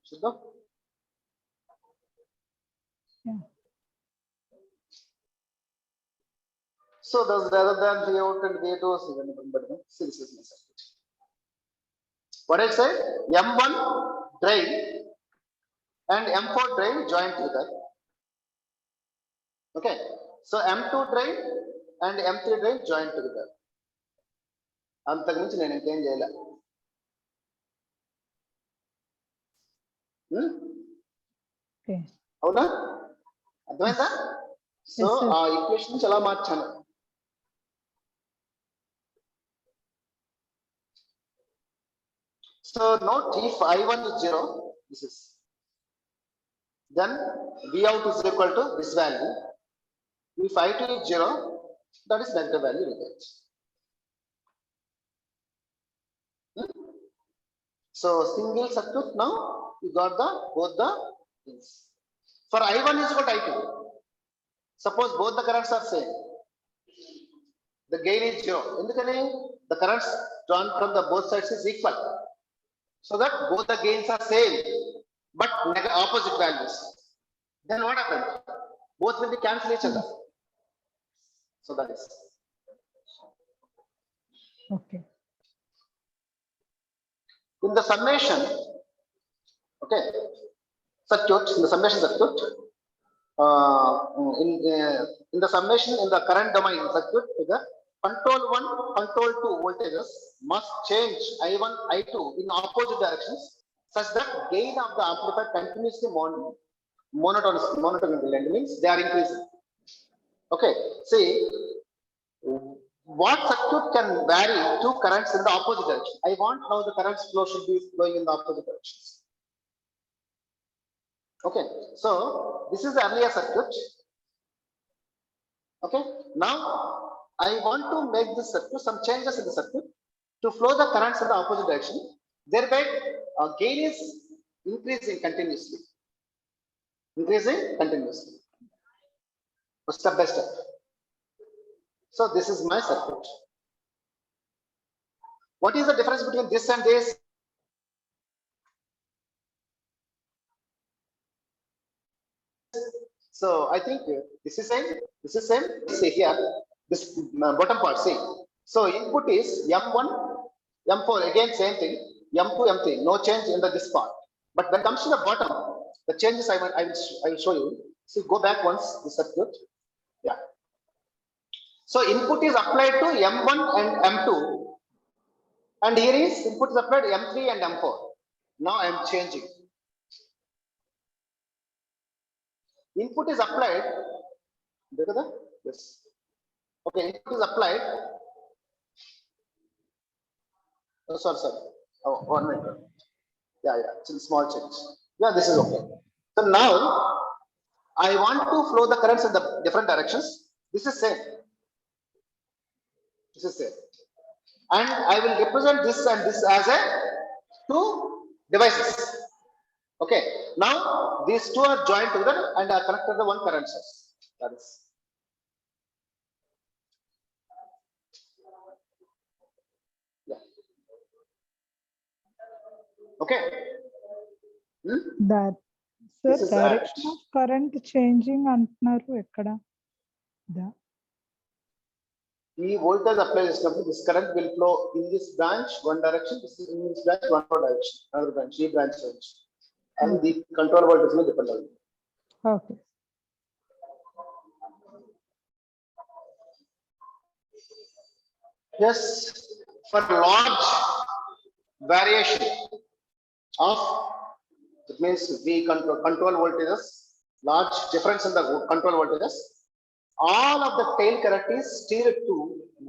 Shudha? Yeah. So those rather than Vout and Vatos, see this is my circuit. What I say? M1 drain and M4 drain joined together. Okay. So M2 drain and M3 drain joined together. అంతకుమించి నేను ఇంకేం చేయలే. అవునా? అర్థమైందా? So ఆ equation నుంచి ఎలా మార్చాను? So note if I1 is 0, this is, then Vout is equal to this value. If I2 is 0, that is negative value we get. So single circuit now you got the both the things. For I1 is equal to I2. Suppose both the currents are same. The gain is 0. Indically the currents drawn from the both sides is equal. So that both the gains are same but opposite values. Then what happens? Both will be cancel each other. So that is. Okay. In the summation, okay, circuit, in the summation circuit, in the summation in the current domain circuit figure, control 1, control 2 voltages must change I1, I2 in opposite directions such that gain of the amplifier continuously monotonically means they are increasing. Okay, see, what circuit can vary two currents in the opposite direction? I want now the currents flow should be flowing in the opposite directions. Okay, so this is the earlier circuit. Okay, now I want to make this circuit some changes in the circuit to flow the currents in the opposite direction. Thereby, gain is increasing continuously. Step by step. So this is my circuit. What is the difference between this and this? So I think this is same. See here, this bottom part. See, so input is M1, M4 again same thing. M2, M3, no change in this part. But when it comes to the bottom, the changes I will show you. See, go back once the circuit. Yeah. So input is applied to M1 and M2, and here is input is applied to M3 and M4. Now I am changing. Input is applied. Yes. Okay, input is applied. Oh, sorry. Oh, 1 minute. Yeah, it's a small change. Yeah, this is okay. So now I want to flow the currents in the different directions. This is same. And I will represent this and this as a two devices. Okay, now these two are joined together and are connected to one current source. That is. Yeah. Okay. That sir, direction of current changing అంటున్నారు ఎక్కడ? ఈ voltage apply చేసినప్పుడు this current will flow in this branch one direction, this is in this branch one more direction, another branch, ఈ branch నుంచి. And the control voltage మీద depend అవుతుంది. Okay. Yes, for large variation of, it means we control voltages, large difference in the control voltages, all of the tail current is steered to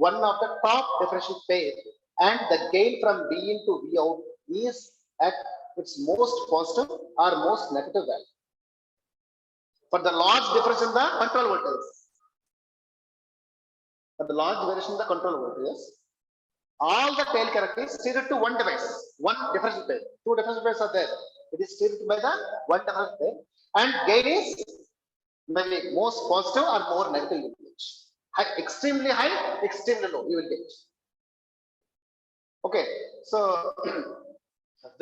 one of the top differential pair, and the gain from V in to V out is at its most positive or most negative value. For the large difference in the control voltages, for the large variation in the control voltages, all the tail current is steered to one device, one differential pair. Two differential pairs are there. It is steered by the one differential pair, and gain is maybe most positive or more negative voltage. High, extremely high, extremely low, you will get. Okay, so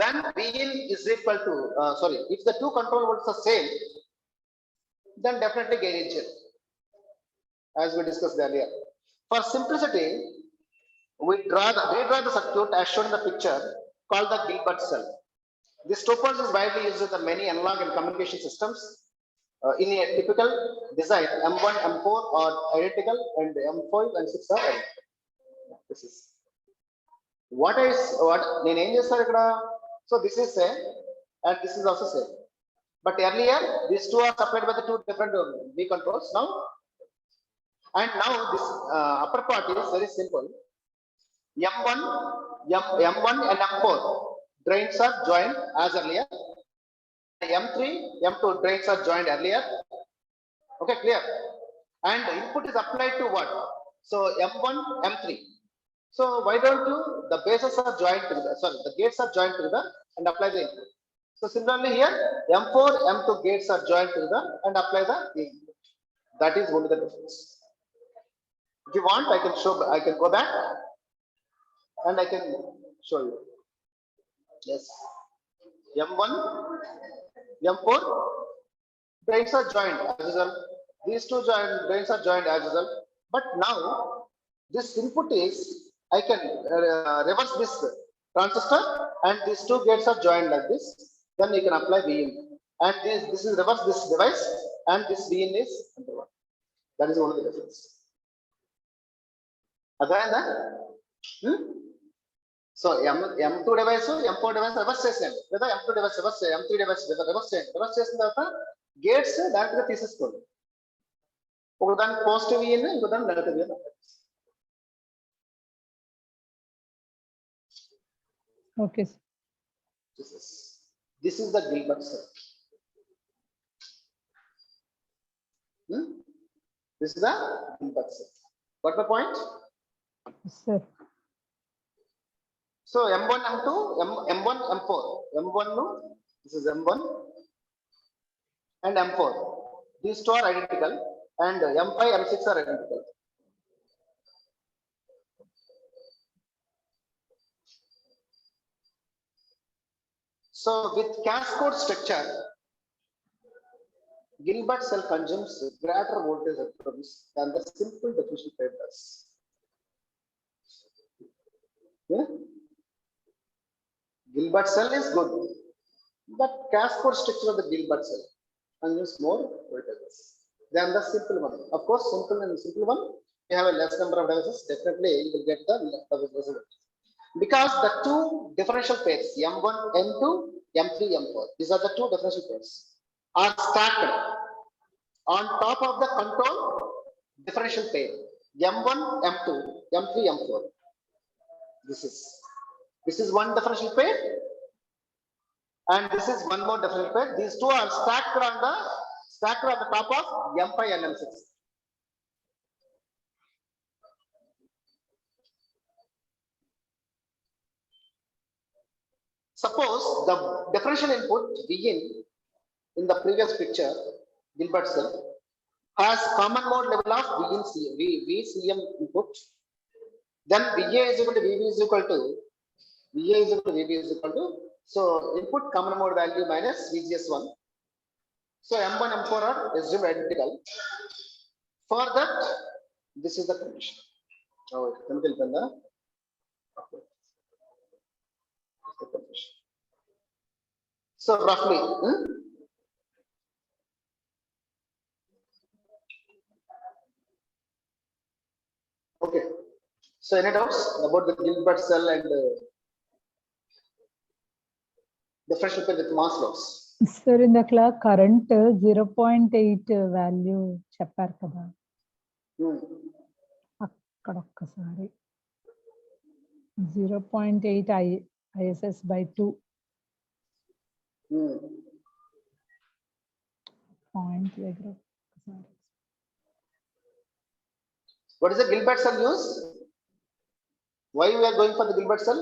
when Vin is equal to, sorry, if the two control volts are same, then definitely gain is zero, as we discussed earlier. For simplicity, we redraw the circuit as shown in the picture called the Gilbert cell. This topology is widely used in the many analog and communication systems. In a typical design, M1, M4 are identical, and M5 and 6 are identical. This is what name is here. So this is same, and this is also same. But earlier, these two are supplied by the two different V controls now. And now this upper part is very simple. M1 and M4 drains are joined as earlier. M3, M2 drains are joined earlier. Okay, clear? And input is applied to what? So M1, M3. So why don't you, the bases are joined together, sorry, the gates are joined together and apply the input. So similarly here, M4, M2 gates are joined together and apply the input. That is only the difference. If you want, I can show, I can go back and I can show you. Yes. M1, M4 drains are joined as usual. These two drains are joined as usual. But now this input is, I can reverse this transistor, and these two gates are joined like this. Then you can apply Vin, and this is reverse this device, and this Vin is under one. That is only the difference. Other than that, so M2 device, M4 device reverse చేసేయండి, లేదా M2 device reverse చేయండి, M3 device reverse చేయండి. Reverse చేసిన తర్వాత gates direct గా తీసేసుకోండి. ఒకదాని positive in, ఇంకోదాని negative in. Okay. This is the Gilbert cell. This is the Gilbert cell. What the point? Sir. So M1, M2, M1, M4. M1, no, this is M1 and M4. These two are identical, and M5, M6 are identical. So with cascade structure, Gilbert cell consumes greater voltage electrons than the simple differential pair does. Yeah? Gilbert cell is good, but cascade structure of the Gilbert cell consumes more voltages than the simple one. Of course, simple one, you have a less number of devices, definitely you will get the result. Because the two differential pairs, M1, M2, M3, M4, these are the two differential pairs, are stacked on top of the control differential pair, M1, M2, M3, M4. This is one differential pair, and this is one more differential pair. These two are stacked on the top of M5 and M6. Suppose the differential input Vin in the previous picture, Gilbert cell, has common mode level of VCM input. Then VA is equal to VB is equal to VB is equal to, so input common mode value minus VGS1. So M1, M4 are assumed identical. For that, this is the condition. Oh, chemical panda. Okay. So roughly, okay. So any doubts about the Gilbert cell and the friendship with Maslow's? Sir, in the class current 0.8 value చెప్పారు కదా అక్కడ ఒక్కసారి 0.8 ISS by 2 point దగ్గర ఒక్కసారి What is the Gilbert cell use? Why we are going for the Gilbert cell?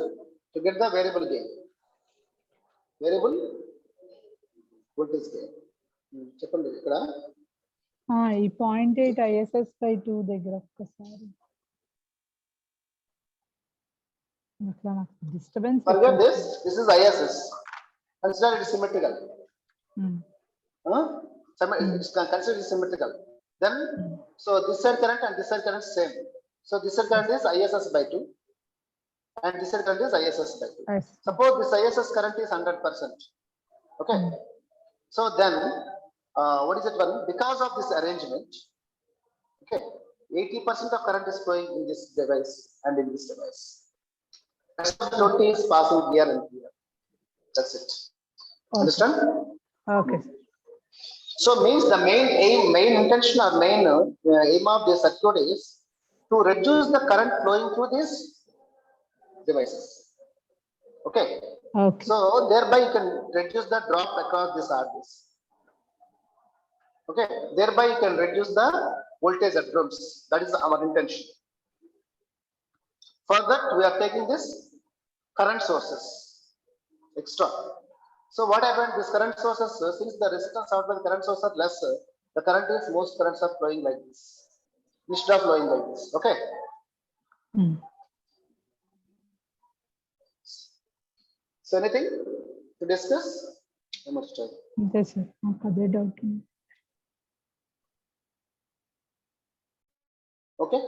To get the variable gain. Variable voltage gain. చెప్పండి ఇక్కడ ఈ 0.8 ISS by 2 దగ్గర ఒక్కసారి అట్లా నాకు disturbance forget this is ISS. Consider it symmetrical. It's considered symmetrical. Then so this side current and this side current same. So this side current is ISS by 2 and this side current is ISS by 2. Suppose this ISS current is 100%. Okay. So then what is it one? Because of this arrangement, okay, 80% of current is flowing in this device and in this device. 20 is passing here and here. That's it. Okay. Understand? Okay. So means the main intention or main aim of the circuit is to reduce the current flowing through these devices. Okay. Okay. So thereby you can reduce the drop across this RDs. Okay. Thereby you can reduce the voltage at drums. That is our intention. For that we are taking this current sources extra. So what happened? This current sources, since the resistance of the current source are less, the current is most currents are flowing like this instead of flowing like this. Okay. So anything to discuss? How much time? అంతే sir నాకు అదే doubt Okay.